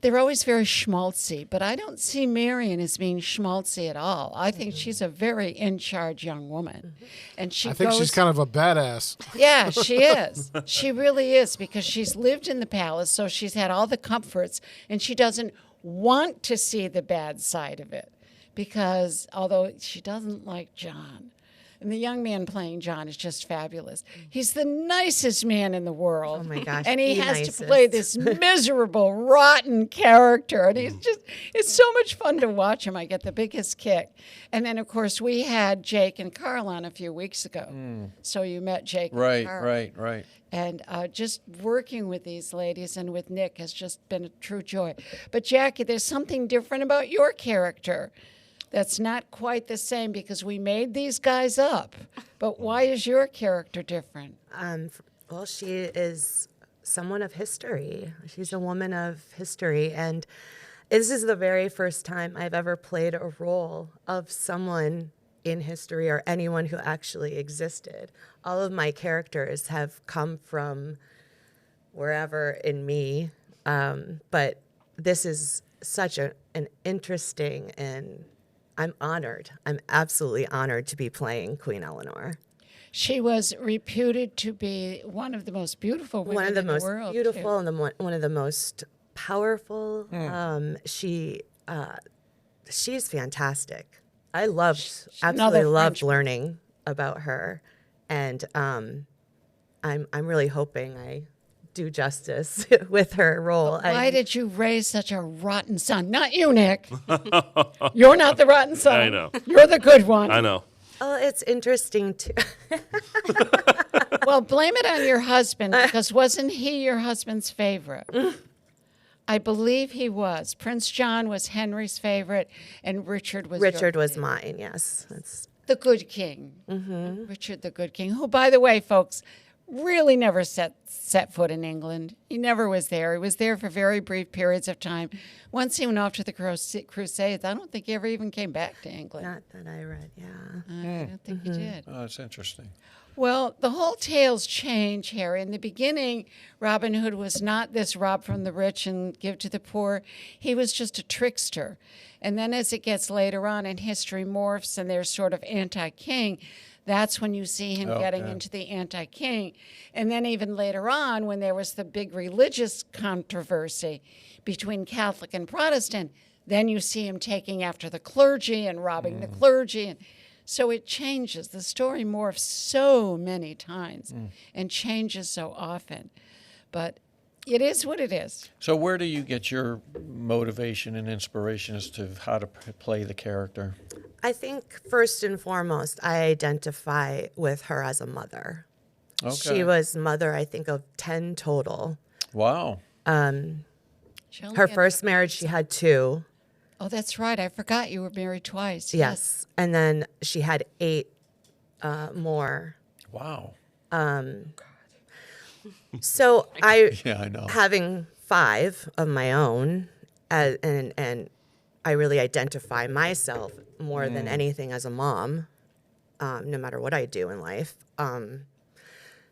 they're always very schmaltzy, but I don't see Marion as being schmaltzy at all. I think she's a very in-charge young woman. And I think she's kind of a badass. Yeah, she is. She really is, because she's lived in the palace, so she's had all the comforts, and she doesn't want to see the bad side of it, because although she doesn't like John, and the young man playing John is just fabulous. He's the nicest man in the world. Oh my gosh. And he the has nicest. to play this miserable, rotten character. And it's so much fun to watch him. I get the biggest kick. And then, of course, we had Jake and Carl on a few weeks ago. So you met Jake and Carl. Right. And just working with these ladies and with Nick has just been a true joy. But Jackie, there's something different about your character. That's not quite the same, because we made these guys up. But why is your character different? Well, she is someone of history. She's a woman of history. And this is the very first time I've ever played a role of someone in history or anyone who actually existed. All of my characters have come from wherever in me. But this is such an interesting, and I'm honored. I'm absolutely honored to be playing Queen Eleanor. She was reputed to be one of the most beautiful women in the world. One of the most beautiful and one of the most powerful. She's fantastic. I absolutely loved learning about her, and I'm really hoping I do justice with her role. Why did you raise such a rotten son? Not you, Nick. You're not the rotten son. I know. You're the good one. I know. Oh, it's interesting too. Well, blame it on your husband, because wasn't he your husband's favorite? I believe he was. Prince John was Henry's favorite, and Richard was mine. Yes, that's the good king. Richard, the good king, who, by the way, folks, really never set foot in England. He never was there. He was there for very brief periods of time. Once he went off to the Crusades, I don't think he ever even came back to England. Not that I read, yeah. I don't think he did. Oh, that's interesting. Well, the whole tale's change, Harry. In the beginning, Robin Hood was not this rob from the rich and give to the poor. He was just a trickster. And then as it gets later on and history morphs and there's sort of anti-king, that's when you see him getting into the anti-king. And then even later on, when there was the big religious controversy between Catholic and Protestant, then you see him taking after the clergy and robbing the clergy. And so it changes. The story morphs so many times and changes so often. But it is what it is. So where do you get your motivation and inspiration as to how to play the character? I think first and foremost, I identify with her as a mother. Okay. She was mother, I think, of 10 total. Wow. Her first marriage, she had 2. Oh, that's right. I forgot you were married twice. Yes. And then she had 8 more. Wow. So I know. Having 5 of my own, and I really identify myself more than anything as a mom, no matter what I do in life.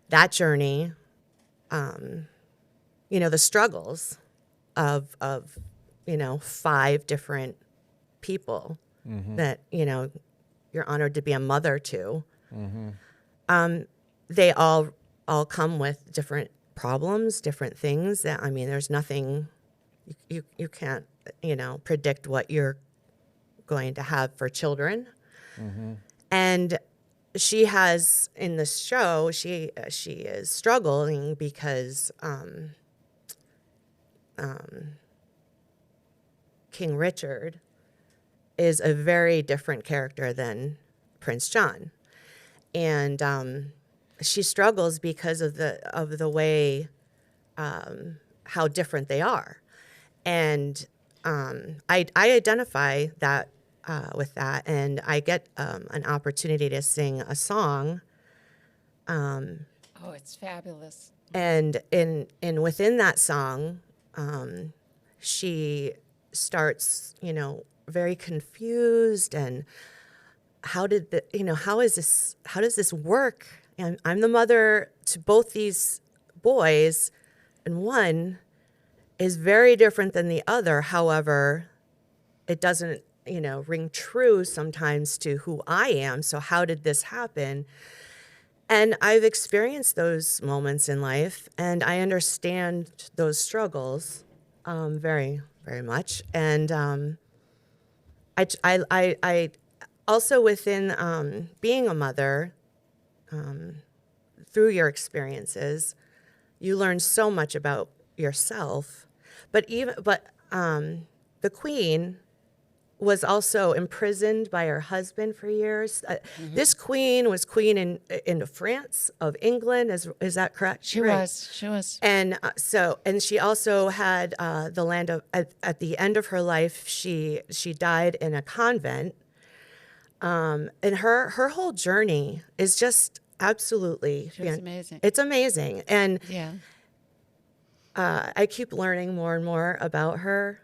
That journey, the struggles of 5 different people that, you're honored to be a mother to. They all come with different problems, different things. There's nothing, you can't, predict what you're going to have for children. And she has, in this show, she is struggling because King Richard is a very different character than Prince John. And she struggles because of the way how different they are, and I identify that with that, and I get an opportunity to sing a song. Oh, it's fabulous. And within that song, she starts, very confused, and how does this work? And I'm the mother to both these boys, and one is very different than the other. However, it doesn't, ring true sometimes to who I am. So how did this happen? And I've experienced those moments in life, and I understand those struggles very, very much. And I also, within being a mother, through your experiences, you learn so much about yourself. But the queen was also imprisoned by her husband for years. This queen was queen in France of England. Is that correct? She was. And and she also had the land of at the end of her life. She died in a convent. And her whole journey is just absolutely amazing. It's amazing, and yeah. I keep learning more and more about her.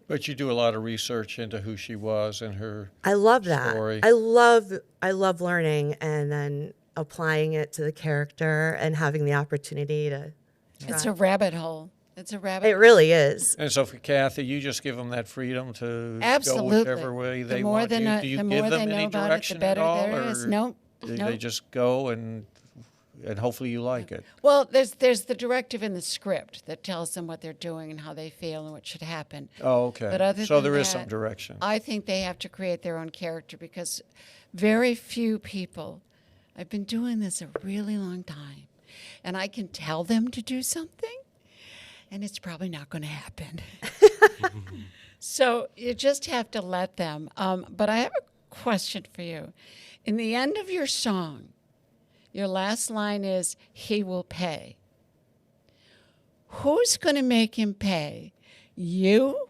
But you do a lot of research into who she was and her I love that. story. I love learning and then applying it to the character and having the opportunity to It's a rabbit hole. It really is. And so for Kathy, you just give them that freedom to Absolutely. go whichever way they want you. Do you give them any direction at all? There is. Nope. They just go and hopefully you like it. Well, there's the directive in the script that tells them what they're doing and how they feel and what should happen. Oh, okay. But other so than there is that, some direction. I think they have to create their own character because very few people, I've been doing this a really long time, and I can tell them to do something, and it's probably not going to happen. So you just have to let them. But I have a question for you. In the end of your song, your last line is, "He will pay." Who's going to make him pay? You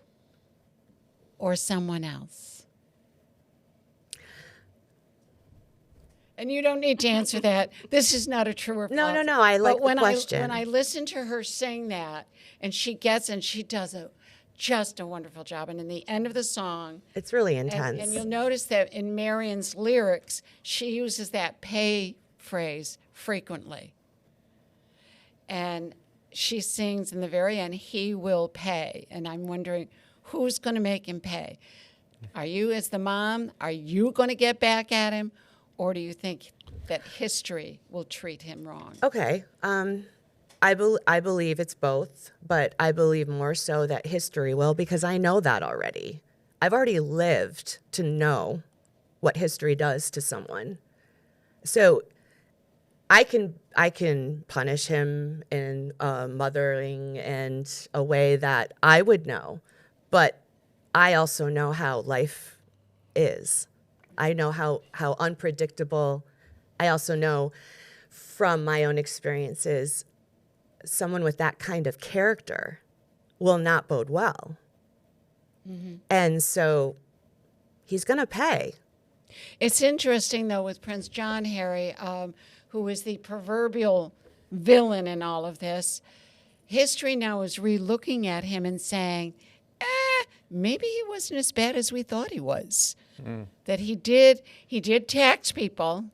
or someone else? And you don't need to answer that. This is not a true or false. No. I like the the question. When I listen to her sing that, and she does just a wonderful job. And in the end of the song, it's really intense. And you'll notice that in Marion's lyrics, she uses that pay phrase frequently. And she sings in the very end, "He will pay." And I'm wondering, who's going to make him pay? Are you, as the mom, are you going to get back at him? Or do you think that history will treat him wrong? Okay. I believe it's both, but I believe more so that history will, because I know that already. I've already lived to know what history does to someone. So I can punish him in mothering and a way that I would know, but I also know how life is. I know how unpredictable. I also know from my own experiences, someone with that kind of character will not bode well. Mm-hmm. And so he's going to pay. It's interesting, though, with Prince John, Harry, who is the proverbial villain in all of this. History now is re-looking at him and saying, maybe he wasn't as bad as we thought he was. That he did tax people.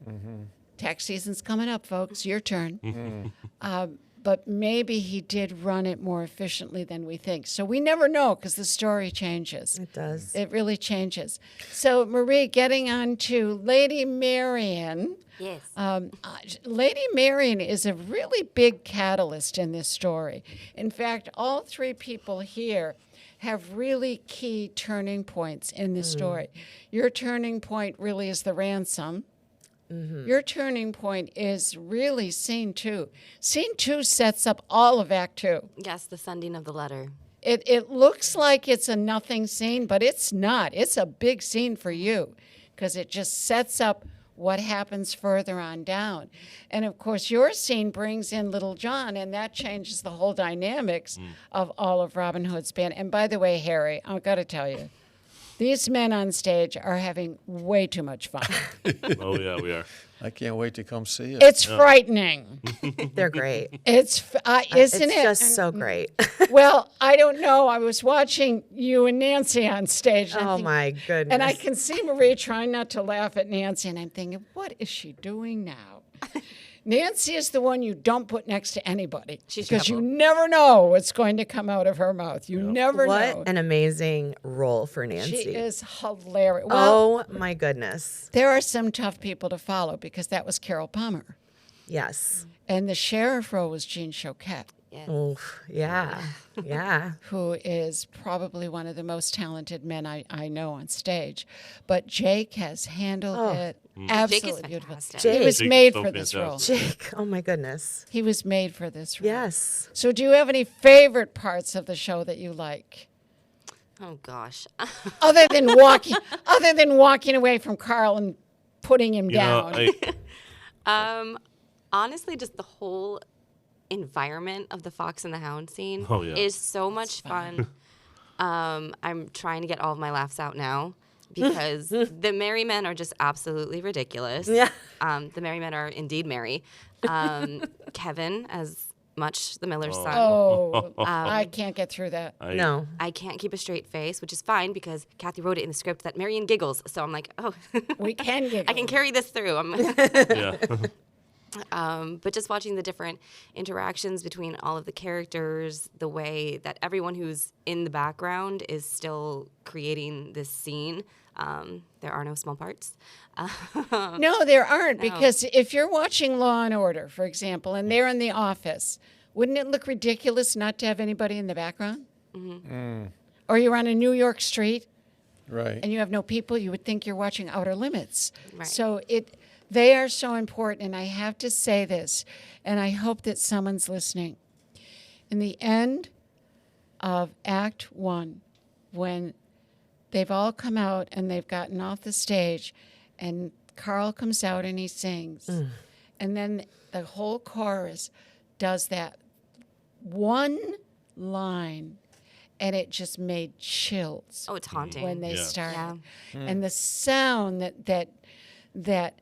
Mm-hmm. Tax season's coming up, folks. Your turn. But maybe he did run it more efficiently than we think. So we never know because the story changes. It does. It really changes. So, Marie, getting on to Lady Marian. Yes. Lady Marian is a really big catalyst in this story. In fact, all three people here have really key turning points in this story. Your turning point really is the ransom. Mm-hmm. Your turning point is really Scene 2. Scene 2 sets up all of Act 2. Yes, the sending of the letter. It looks like it's a nothing scene, but it's not. It's a big scene for you because it just sets up what happens further on down. And of course, your scene brings in Little John, and that changes the whole dynamics of all of Robin Hood's band. And by the way, Harry, I've got to tell you, these men on stage are having way too much fun. Oh, yeah, we are. I can't wait to come see it. It's frightening. They're great. Isn't it's it? just so great. Well, I don't know. I was watching you and Nancy on stage. And Oh, my goodness. And I can see Marie trying not to laugh at Nancy, and I'm thinking, what is she doing now? Nancy is the one you don't put next to anybody because you never know what's going to come out of her mouth. You never know. What an amazing role for Nancy. She is hilarious. Well, oh, my goodness. there are some tough people to follow because that was Carol Palmer. Yes. And the sheriff role was Jean Choquette. Oh, yeah. Yeah. Who is probably one of the most talented men I know on stage. But Jake has handled it absolutely beautiful. Jake. He was Jake made is so for this role. Jake, oh my goodness. He was made for this role. Yes. So do you have any favorite parts of the show that you like? Oh gosh. Other than walking away from Carl and putting him down. Honestly, just the whole environment of the Fox and the Hound scene Oh, yeah. is so much fun. I'm trying to get all of my laughs out now because the Merry Men are just absolutely ridiculous. Yeah. The Merry Men are indeed merry. Kevin, as Much, the Miller's son. Oh, I can't get through that. No. I can't keep a straight face, which is fine because Kathy wrote it in the script that Marion giggles. So I'm like, oh. We can giggle. I can carry this through. Yeah. But just watching the different interactions between all of the characters, the way that everyone who's in the background is still creating this scene. There are no small parts. No, there aren't, because if you're watching Law and Order, for example, and they're in the office, wouldn't it look ridiculous not to have anybody in the background? Mm. Or you're on a New York street Right. and you have no people, you would think you're watching Outer Limits. Right. So they are so important, and I have to say this, and I hope that someone's listening. In the end of Act 1, when they've all come out and they've gotten off the stage, and Carl comes out and he sings, and then the whole chorus does that one line, and it just made chills. Oh, it's haunting. When they Yeah. started. Yeah. And the sound that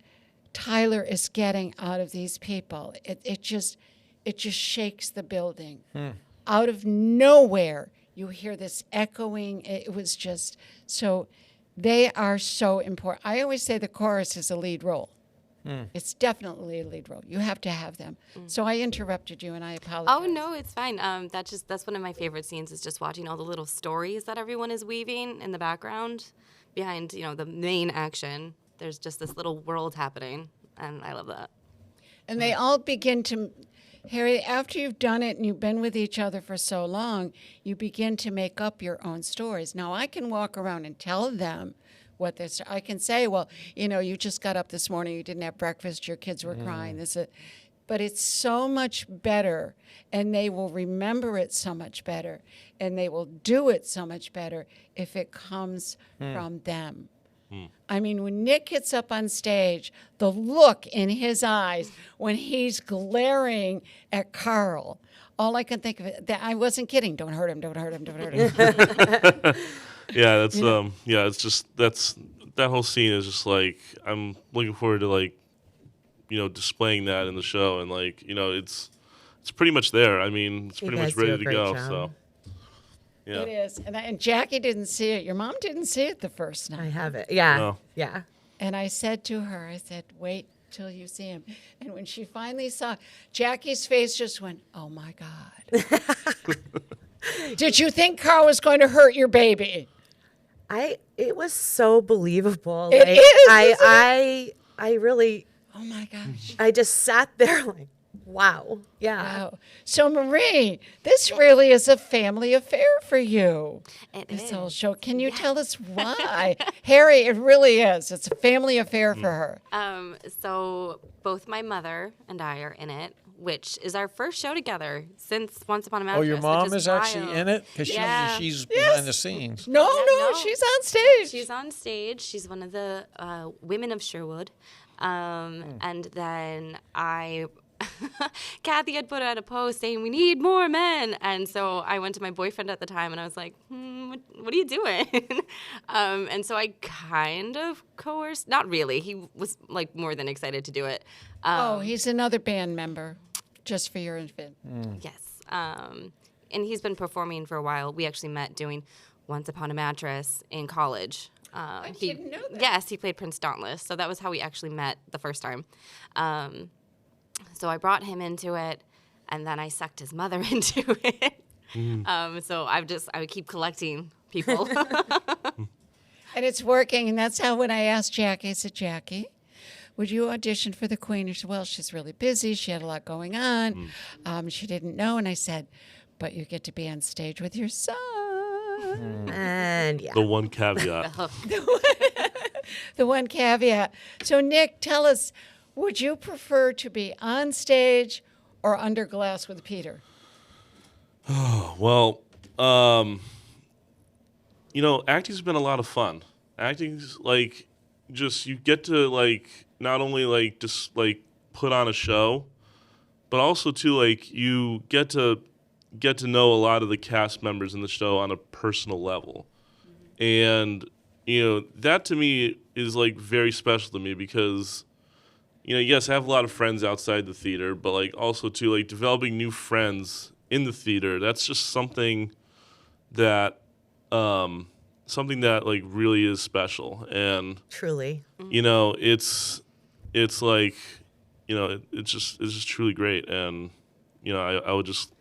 Tyler is getting out of these people, it just shakes the building. Out of nowhere, you hear this echoing. It was just so. They are so important. I always say the chorus is a lead role. It's definitely a lead role. You have to have them. So I interrupted you, and I apologize. Oh no, it's fine. That's one of my favorite scenes is just watching all the little stories that everyone is weaving in the background behind, the main action. There's just this little world happening, and I love that. And they all begin to, Harry, after you've done it and you've been with each other for so long, you begin to make up your own stories. Now, I can walk around and tell them what this, I can say, well, you just got up this morning, you didn't have breakfast, your kids were crying. But it's so much better, and they will remember it so much better, and they will do it so much better if it comes from them. I mean, when Nick gets up on stage, the look in his eyes when he's glaring at Carl, all I can think of it, that I wasn't kidding. Don't hurt him, don't hurt him, don't hurt him. Yeah, that's it's just that whole scene is just like I'm looking forward to displaying that in the show, and it's pretty much there. I mean, it's pretty much ready to go. So yeah. It is. And Jackie didn't see it. Your mom didn't see it the first night. I have it. Yeah. No. Yeah. And I said to her, wait till you see him. And when she finally saw, Jackie's face just went, oh my God. Did you think Carl was going to hurt your baby? It was so believable. It is, I really, oh my gosh. I just sat there like, wow. Yeah. Wow. So Marie, this really is a family affair for you. This whole show. Can you tell us why? Harry, it really is. It's a family affair for her. So both my mother and I are in it, which is our first show together since Once Upon a Mattress. Oh, your mom which is wild. actually in it? Because she's behind the scenes. No, she's on stage. She's on stage. She's one of the women of Sherwood. And then Kathy had put out a post saying we need more men, and so I went to my boyfriend at the time and I was like, what are you doing? And so I kind of coerced, not really, he was like more than excited to do it. He's another band member, just for your infant. Yes, and he's been performing for a while. We actually met doing Once Upon a Mattress in college. I didn't know that. Yes, he played Prince Dauntless, so that was how we actually met the first time. So I brought him into it, and then I sucked his mother into it. So I would keep collecting people. And it's working, and that's how when I asked Jackie, I said, Jackie, would you audition for the Queen? And she said, well, she's really busy. She had a lot going on. She didn't know. And I said, but you get to be on stage with your son. And yeah. The one caveat. The one caveat. So, Nick, tell us, would you prefer to be on stage or under glass with Peter? Well, acting's been a lot of fun. Acting's like just you get to like not only like just like put on a show, but also too like you get to know a lot of the cast members in the show on a personal level. And that to me is like very special to me because yes, I have a lot of friends outside the theater, but like also too like developing new friends in the theater, that's just something that like really is special. And truly, it's like it's just truly great. And I would just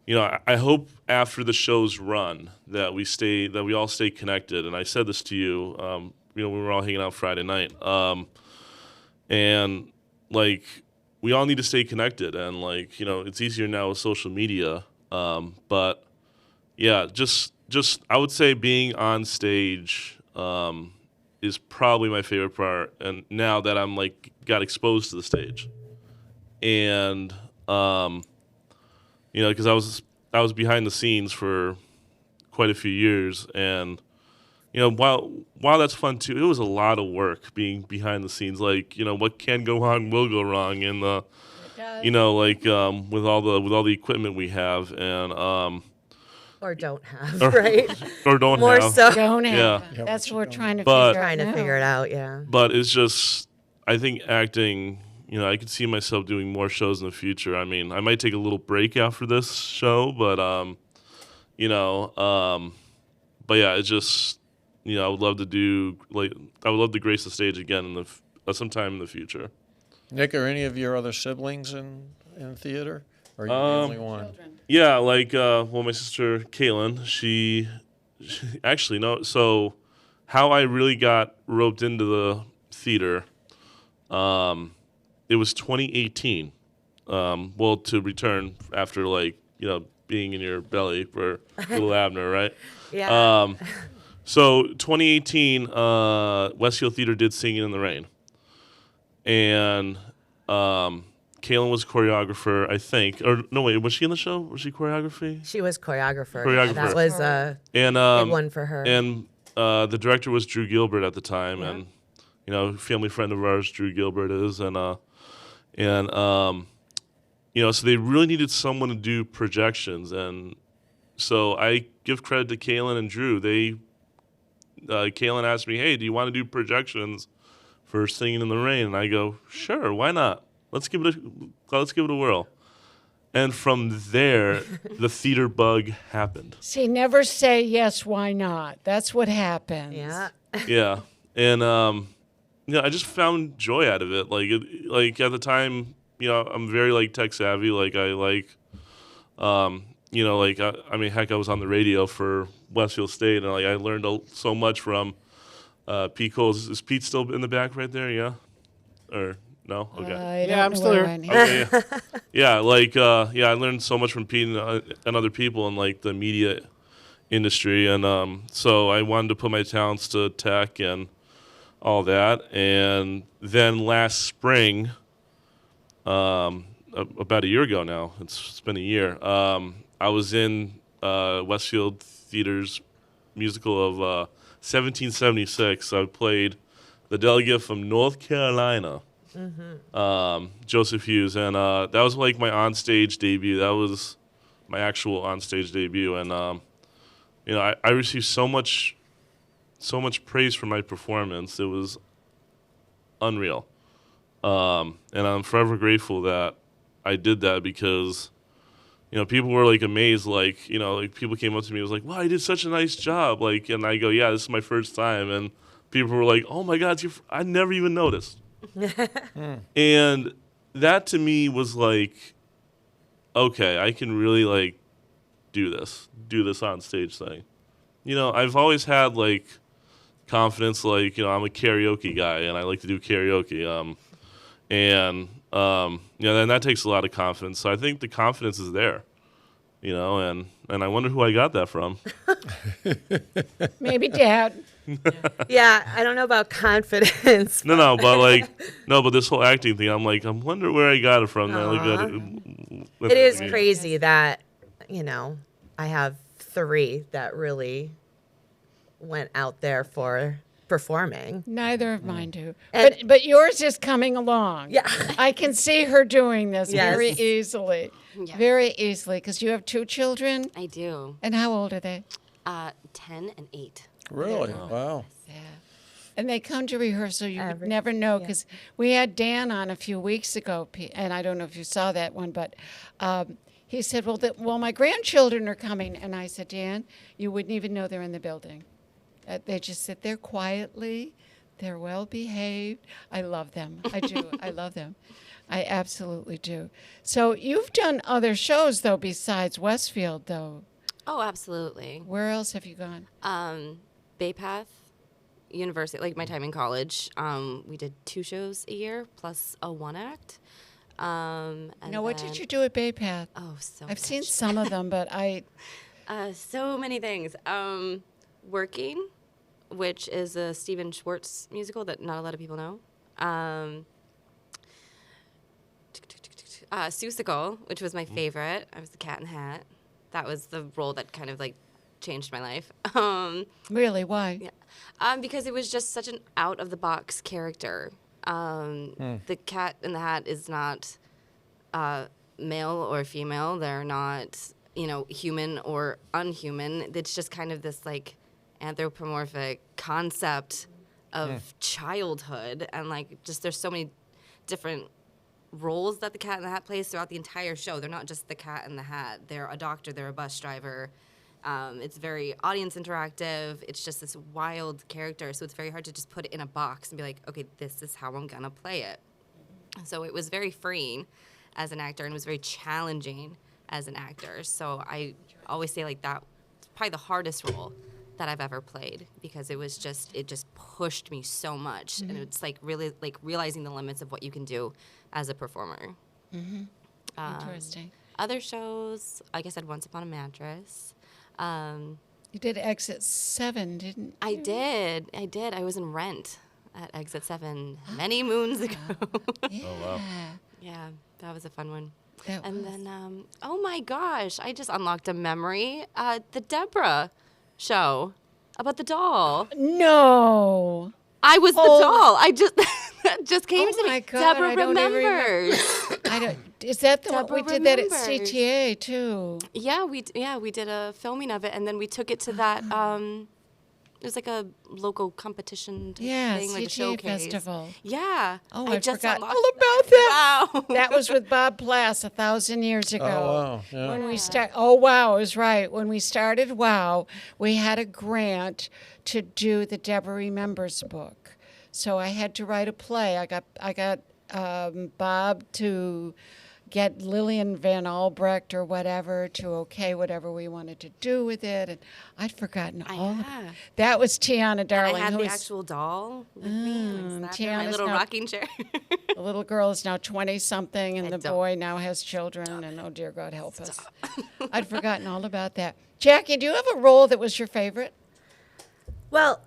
I hope after the show's run that we all stay connected. And I said this to you when we were all hanging out Friday night, and like we all need to stay connected. And like it's easier now with social media, but yeah, just I would say being on stage is probably my favorite part. And now that I'm like got exposed to the stage, and because I was behind the scenes for quite a few years, and while that's fun too, it was a lot of work being behind the scenes. Like what can go wrong will go wrong in the with all the equipment we have, and or don't have, right? Or don't More have. so. Don't have. Yeah. That's what we're trying to figure it out. Yeah. But it's just, I think acting, I could see myself doing more shows in the future. I mean, I might take a little break after this show, but but yeah, it's just, I would love to grace the stage again sometime in the future. Nick, are any of your other siblings in theater? Or are you the only one? Yeah, like, my sister Kaylin, she actually, no, so how I really got roped into the theater, it was 2018, to return after, like, being in your belly for little Abner, right? Yeah. So 2018, Westfield Theater did Singing in the Rain. And Kaylin was choreographer, I think. Or no, wait, was she in the show? Was she choreography? She was choreographer. Choreographer. That was a big one for her. And the director was Drew Gilbert at the time, and family friend of ours, Drew Gilbert is, and so they really needed someone to do projections, and so I give credit to Kaylin and Drew. Kaylin asked me, "Hey, do you want to do projections for Singing in the Rain?" And I go, "Sure, why not? Let's give it a whirl." And from there, the theater bug happened. See, never say yes, why not? That's what happens. Yeah. Yeah, and I just found joy out of it. Like at the time, I'm very like tech savvy. Like I like, I mean, heck, I was on the radio for Westfield State, and like I learned so much from Pete Coles. Is Pete still in the back right there? Yeah, or no? Okay. Yeah, I'm still here. Okay, yeah. I learned so much from Pete and other people in like the media industry, and so I wanted to put my talents to tech and all that. And then last spring, about a year ago now, it's been a year, I was in Westfield Theater's musical of 1776. I played the delegate from North Carolina, Joseph Hughes, and that was like my onstage debut. That was my actual onstage debut, and I received so much praise for my performance. It was unreal, and I'm forever grateful that I did that because people were like amazed, like people came up to me and was like, wow, you did such a nice job, like, and I go, yeah, this is my first time, and people were like, oh my God, I never even noticed. And that to me was like, okay, I can really like do this on stage thing. I've always had like confidence, like, I'm a karaoke guy and I like to do karaoke. And that takes a lot of confidence. So I think the confidence is there, and I wonder who I got that from. Maybe Dad. Yeah, I don't know about confidence. but this whole acting thing, I'm like, I wonder where I got it from. It is crazy that, I have 3 that really went out there for performing. Neither of mine do. But yours is coming along. Yeah. I can see her doing this Yes. very easily. Yes. Very easily, because you have 2 children. I do. And how old are they? 10 and 8. Really? Wow. Yeah. And they come to rehearsal. You would never know, because we had Dan on a few weeks ago, and I don't know if you saw that one, but he said, well, my grandchildren are coming. And I said, Dan, you wouldn't even know they're in the building. They just sit there quietly. They're well behaved. I love them. I do. I love them. I absolutely do. So you've done other shows, though, besides Westfield, though. Oh, absolutely. Where else have you gone? Bay Path University, like my time in college. We did 2 shows a year plus a 1-act. What did you do at Bay Path? Oh, so I've seen some of them, but so many things. Working, which is a Stephen Schwartz musical that not a lot of people know. Seussical, which was my favorite. I was the Cat in the Hat. That was the role that kind of like changed my life. Really? Why? Yeah. Because it was just such an out-of-the-box character. The Cat in the Hat is not male or female. They're not, human or unhuman. It's just kind of this like anthropomorphic concept of childhood, and like just there's so many different roles that the Cat in the Hat plays throughout the entire show. They're not just the Cat in the Hat. They're a doctor. They're a bus driver. It's very audience interactive. It's just this wild character, so it's very hard to just put it in a box and be like, okay, this is how I'm gonna play it. So it was very freeing as an actor, and it was very challenging as an actor. So I always say like that was probably the hardest role that I've ever played, because it just pushed me so much, and it's like really like realizing the limits of what you can do as a performer. Interesting. Other shows, like I said, Once Upon a Mattress. You did Exit 7, didn't you? I did. I was in Rent at Exit 7 many moons ago. Yeah. Oh, wow. Yeah, that was a fun one. And then, oh my gosh, I just unlocked a memory. The Deborah show about the doll. No. I was the doll. I just that just came to me. My God, Deborah I don't even remembers. Is that the one Deborah we did that at remembers. CTA too? Yeah, we did a filming of it, and then we took it to that. It was like a local competition thing, like a CTA showcase. festival. Yeah. Oh, I I just forgot unlocked all about that. Wow. That was with Bob Plass 1,000 years ago. Oh, wow. Yeah. When we oh, wow, is right. When we started WOW, we had a grant to do the Deborah Remembers book. So I had to write a play. I got Bob to get Lillian Van Albrecht or whatever to okay whatever we wanted to do with it, and I'd forgotten all of it. That was Tiana Darling. And I had who the was, actual doll with me, and I sat in my Tiana's little now- rocking chair. The little girl is now 20-something, and the boy now has children, and oh, dear God, help us. I'd forgotten all about that. Jackie, do you have a role that was your favorite? Well,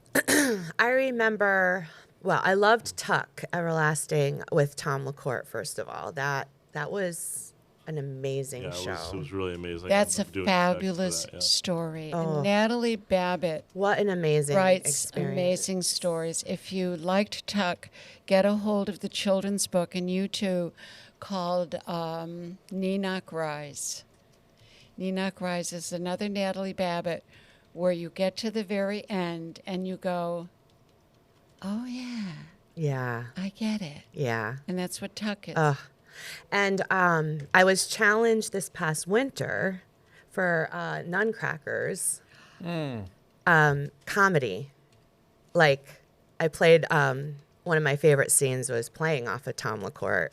I remember, I loved Tuck, Everlasting, with Tom LaCourte, first of all. That was an amazing show. It was really amazing. That's a I'm doing fabulous for that, story. Oh. And Natalie Babbitt What an amazing writes experience. amazing stories. If you liked Tuck, get a hold of the children's book, and you too, called Neenach Rise. Neenach Rise is another Natalie Babbitt where you get to the very end and you go, oh, yeah. Yeah. I get it. Yeah. And that's what Tuck is. And I was challenged this past winter for Nuncrackers comedy. Like, I played, one of my favorite scenes was playing off of Tom LaCourte,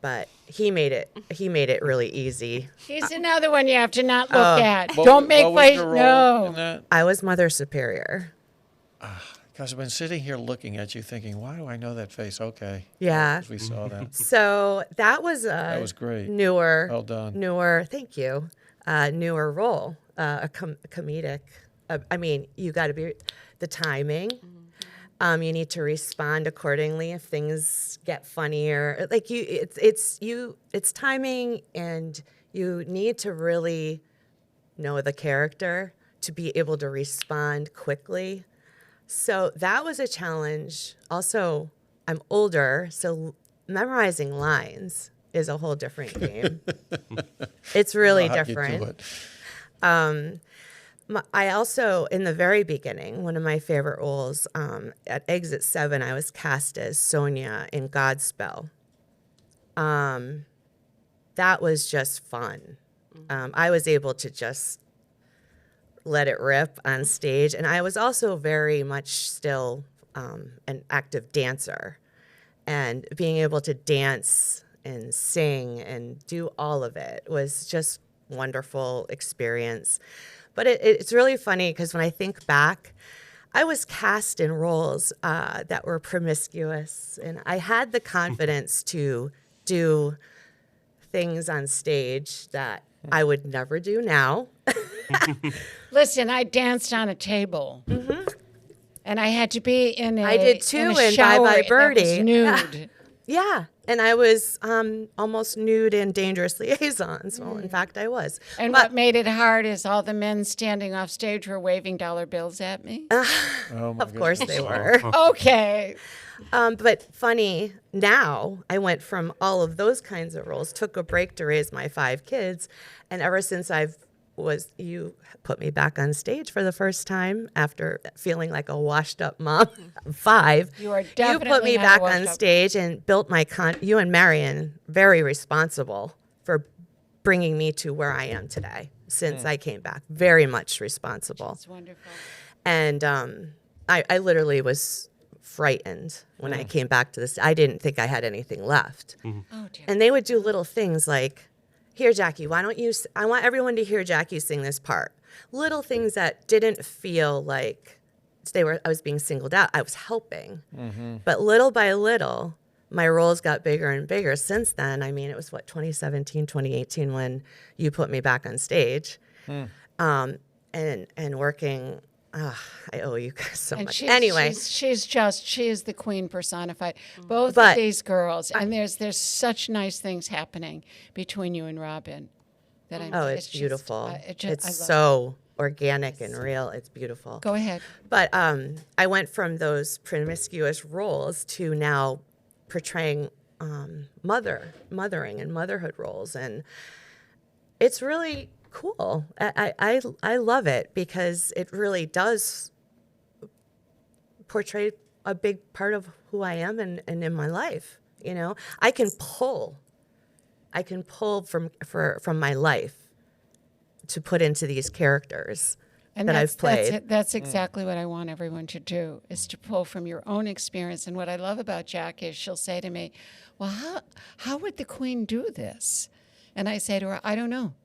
but he made it really easy. He's another one you have to not look at. What- Don't make what was face. your role No. in that? I was Mother Superior. Because I've been sitting here looking at you thinking, why do I know that face? Okay. Yeah. 'Cause we saw that. So that was That was great. newer. Well done. Thank you. Newer role, comedic. I mean, you got to be the timing. You need to respond accordingly if things get funnier. Like it's timing, and you need to really know the character to be able to respond quickly. So that was a challenge. Also, I'm older, so memorizing lines is a whole different game. It's really How'd you do different. it? I also, in the very beginning, one of my favorite roles at Exit 7, I was cast as Sonia in Godspell. That was just fun. I was able to just let it rip on stage. And I was also very much still an active dancer. And being able to dance and sing and do all of it was just wonderful experience. But it's really funny because when I think back, I was cast in roles that were promiscuous, and I had the confidence to do things on stage that I would never do now. Listen, I danced on a table. And I had to be in a I did too in in a Bye shower Bye that was Birdie. nude. Yeah, and I was almost nude in Dangerous Liaisons. Well, in fact, I was. And what made it hard is all the men standing off stage were waving dollar bills at me. Of course they were. Okay. But funny, now I went from all of those kinds of roles, took a break to raise my 5 kids, and ever since you put me back on stage for the first time after feeling like a washed up mom of 5. You are You definitely put me not back washed on up. stage and built my you and Marion, very responsible for bringing me to where I am today since I came back. Very much responsible. That's wonderful. And I literally was frightened when I came back to this. I didn't think I had anything left. Oh, dear. And they would do little things like, here, Jackie, why don't you, I want everyone to hear Jackie sing this part. Little things that didn't feel like I was being singled out. I was helping. But little by little, my roles got bigger and bigger. Since then, I mean, it was 2017, 2018 when you put me back on stage. And working, I owe you guys so And much. she's, Anyway. she is the queen personified. Both But of these girls, and there's such nice things happening between you and Robin. That It's beautiful. I It's love so organic and real. It's beautiful. Go ahead. But I went from those promiscuous roles to now portraying mothering and motherhood roles, and it's really cool. I love it because it really does portray a big part of who I am and in my life. You know, I can pull from my life to put into these characters that I've played. That's exactly what I want everyone to do, is to pull from your own experience. And what I love about Jack is she'll say to me, well, how would the queen do this? And I say to her, I don't know.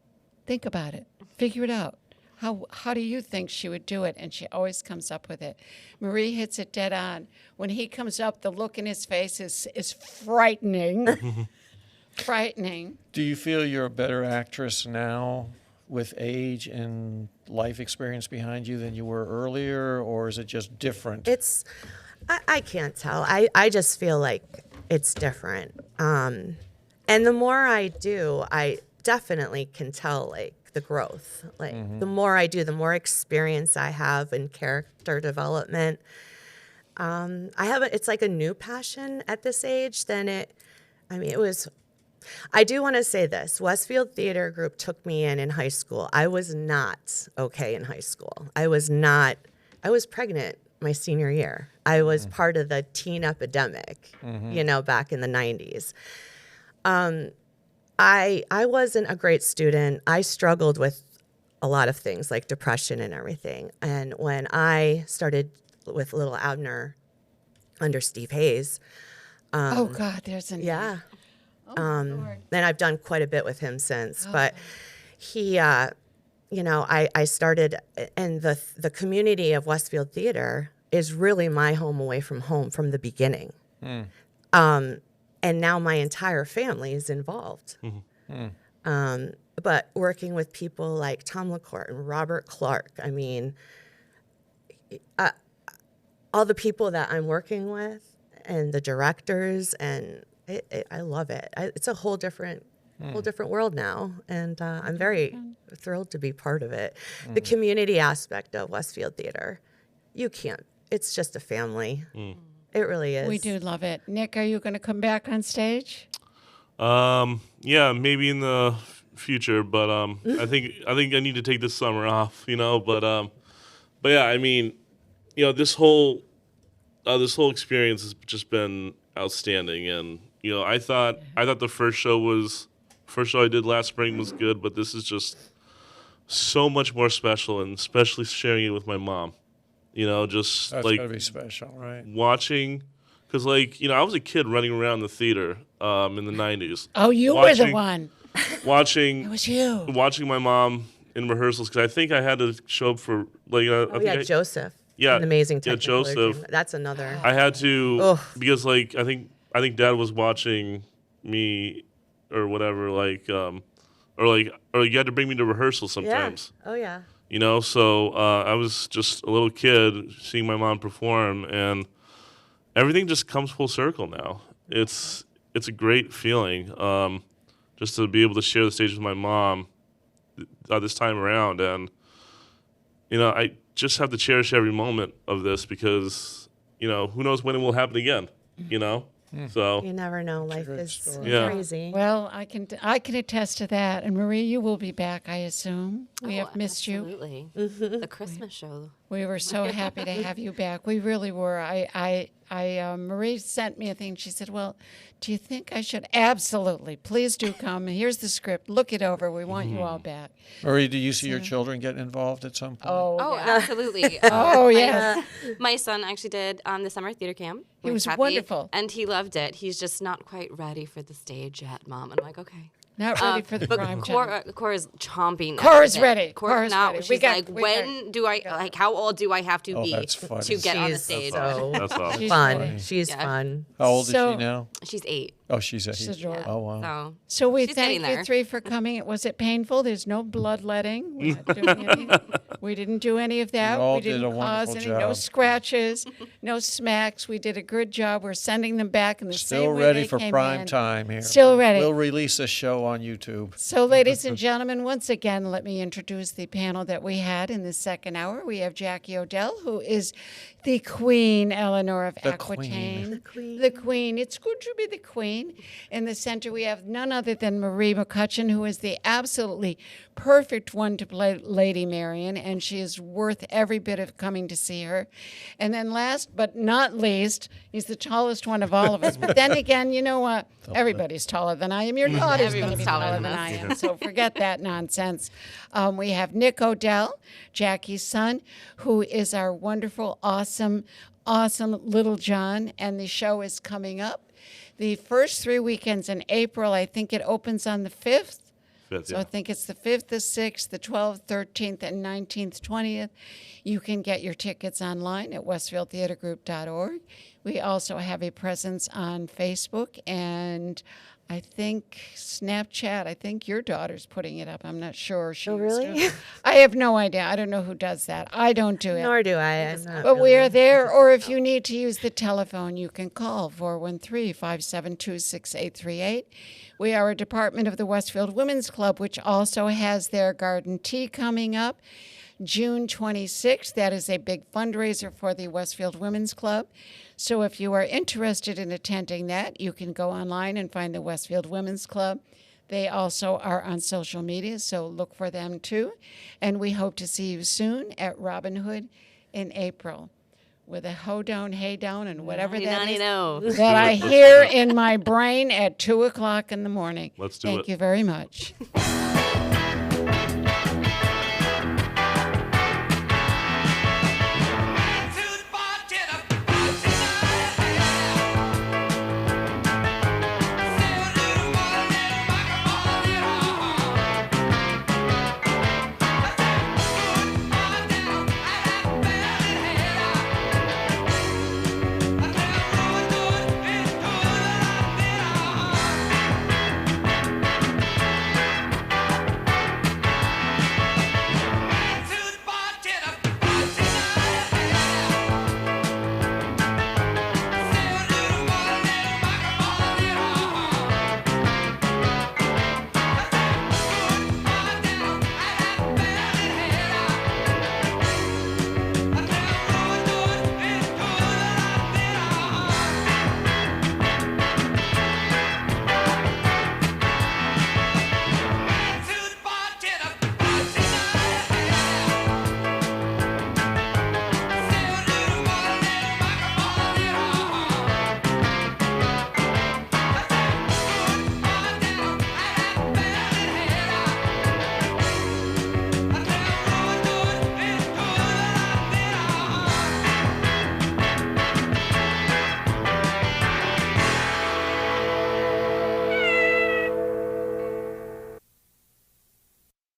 Think about it. Figure it out. How do you think she would do it? And she always comes up with it. Marie hits it dead on. When he comes up, the look in his face is frightening. Frightening. Do you feel you're a better actress now with age and life experience behind you than you were earlier, or is it just different? I can't tell. I just feel like it's different. And the more I do, I definitely can tell like the growth. Like the more I do, the more experience I have in character development. It's like a new passion at this age than I do want to say this. Westfield Theater Group took me in high school. I was not okay in high school. I was pregnant my senior year. I was part of the teen epidemic, back in the 90s. I wasn't a great student. I struggled with a lot of things like depression and everything. And when I started with Little Abner under Steve Hayes. Oh God, there's a yeah. Lord. And I've done quite a bit with him since. But he, I started, and the community of Westfield Theater is really my home away from home from the beginning. And now my entire family is involved. But working with people like Tom LaCourte and Robert Clark, I mean, all the people that I'm working with and the directors, and I love it. It's a whole different world now, and I'm very thrilled to be part of it. The community aspect of Westfield Theater, it's just a family. It really is. We do love it. Nick, are you going to come back on stage? Yeah, maybe in the future, but I think I need to take this summer off, but yeah, I mean, this whole experience has just been outstanding, and I thought the first show I did last spring was good, but this is just so much more special, and especially sharing it with my mom. Just That's like gotta be special, right? Watching, because I was a kid running around the theater in the 90s. Oh, you were the one. Watching It was you. Watching my mom in rehearsals, because I think I had to show up for Joseph. Yeah, An amazing technicolor Joseph. dream. That's another. I had to because I think Dad was watching me or whatever, or you had to bring me to rehearsal sometimes. Yeah. Oh yeah. So I was just a little kid seeing my mom perform, and everything just comes full circle now. It's a great feeling just to be able to share the stage with my mom this time around, and I just have to cherish every moment of this because who knows when it will happen again. So you never know. Life is Yeah. crazy. Well, I can attest to that. And Marie, you will be back, I assume. We have missed you. Absolutely. The Christmas show. We were so happy to have you back. We really were. Marie sent me a thing. She said, "Well, do you think I should?" Absolutely. Please do come. Here's the script. Look it over. We want you all back. Marie, do you see your children get involved at some point? Oh, absolutely. Oh, yes. My son actually did the summer theater camp. He was happy, wonderful. and he loved it. He's just not quite ready for the stage yet, Mom. And I'm like, okay. Not ready for the prime time. Cora's chomping. Cora's at it. ready. Cora's Cora's ready. She's when do I, how old do I have to be that's funny. to get on the She's stage? so That's awesome. She's fun. ready. She's fun. How old is So- she now? She's 8. Oh, she's She's adorable. Oh, wow. So we She's thank getting you there. three for coming. Was it painful? There's no bloodletting. We didn't do any of that. You all We did didn't a cause wonderful any. No job. scratches, no smacks. We did a good job. We're sending them back in the Still same way ready they for came prime in. time here. Still ready. We'll release this show on YouTube. So, ladies and gentlemen, once again, let me introduce the panel that we had in the second hour. We have Jackie Odell, who is the Queen Eleanor of The Aquitaine. Queen. The Queen. It's good to be the Queen. In the center, we have none other than Marie McCutcheon, who is the absolutely perfect one to play Lady Marian, and she is worth every bit of coming to see her. And then last but not least, he's the tallest one of all of us. But then again, you know what? Everybody's taller than I am. Your daughter's going to be Everyone's taller taller than than I us. am. So forget that nonsense. We have Nick Odell, Jackie's son, who is our wonderful, awesome Little John, and the show is coming up. The first 3 weekends in April, I think it opens on the 5th. So I think it's the 5th, the 6th, the 12th, 13th, and 19th, 20th. You can get your tickets online at westfieldtheatergroup.org. We also have a presence on Facebook and I think Snapchat. I think your daughter's putting it up. I'm not sure. Oh, really? I have no idea. I don't know who does that. I don't do it. Nor do I. I'm not But we really- are there, or if you need to use the telephone, you can call 413-572-6838. We are a department of the Westfield Women's Club, which also has their garden tea coming up June 26th. That is a big fundraiser for the Westfield Women's Club. So if you are interested in attending that, you can go online and find the Westfield Women's Club. They also are on social media, so look for them too. And we hope to see you soon at Robin Hood in April with a hoedown, hey down, and whatever that is that I hear in my brain at 2 o'clock in the morning. Let's do Thank it. you very much.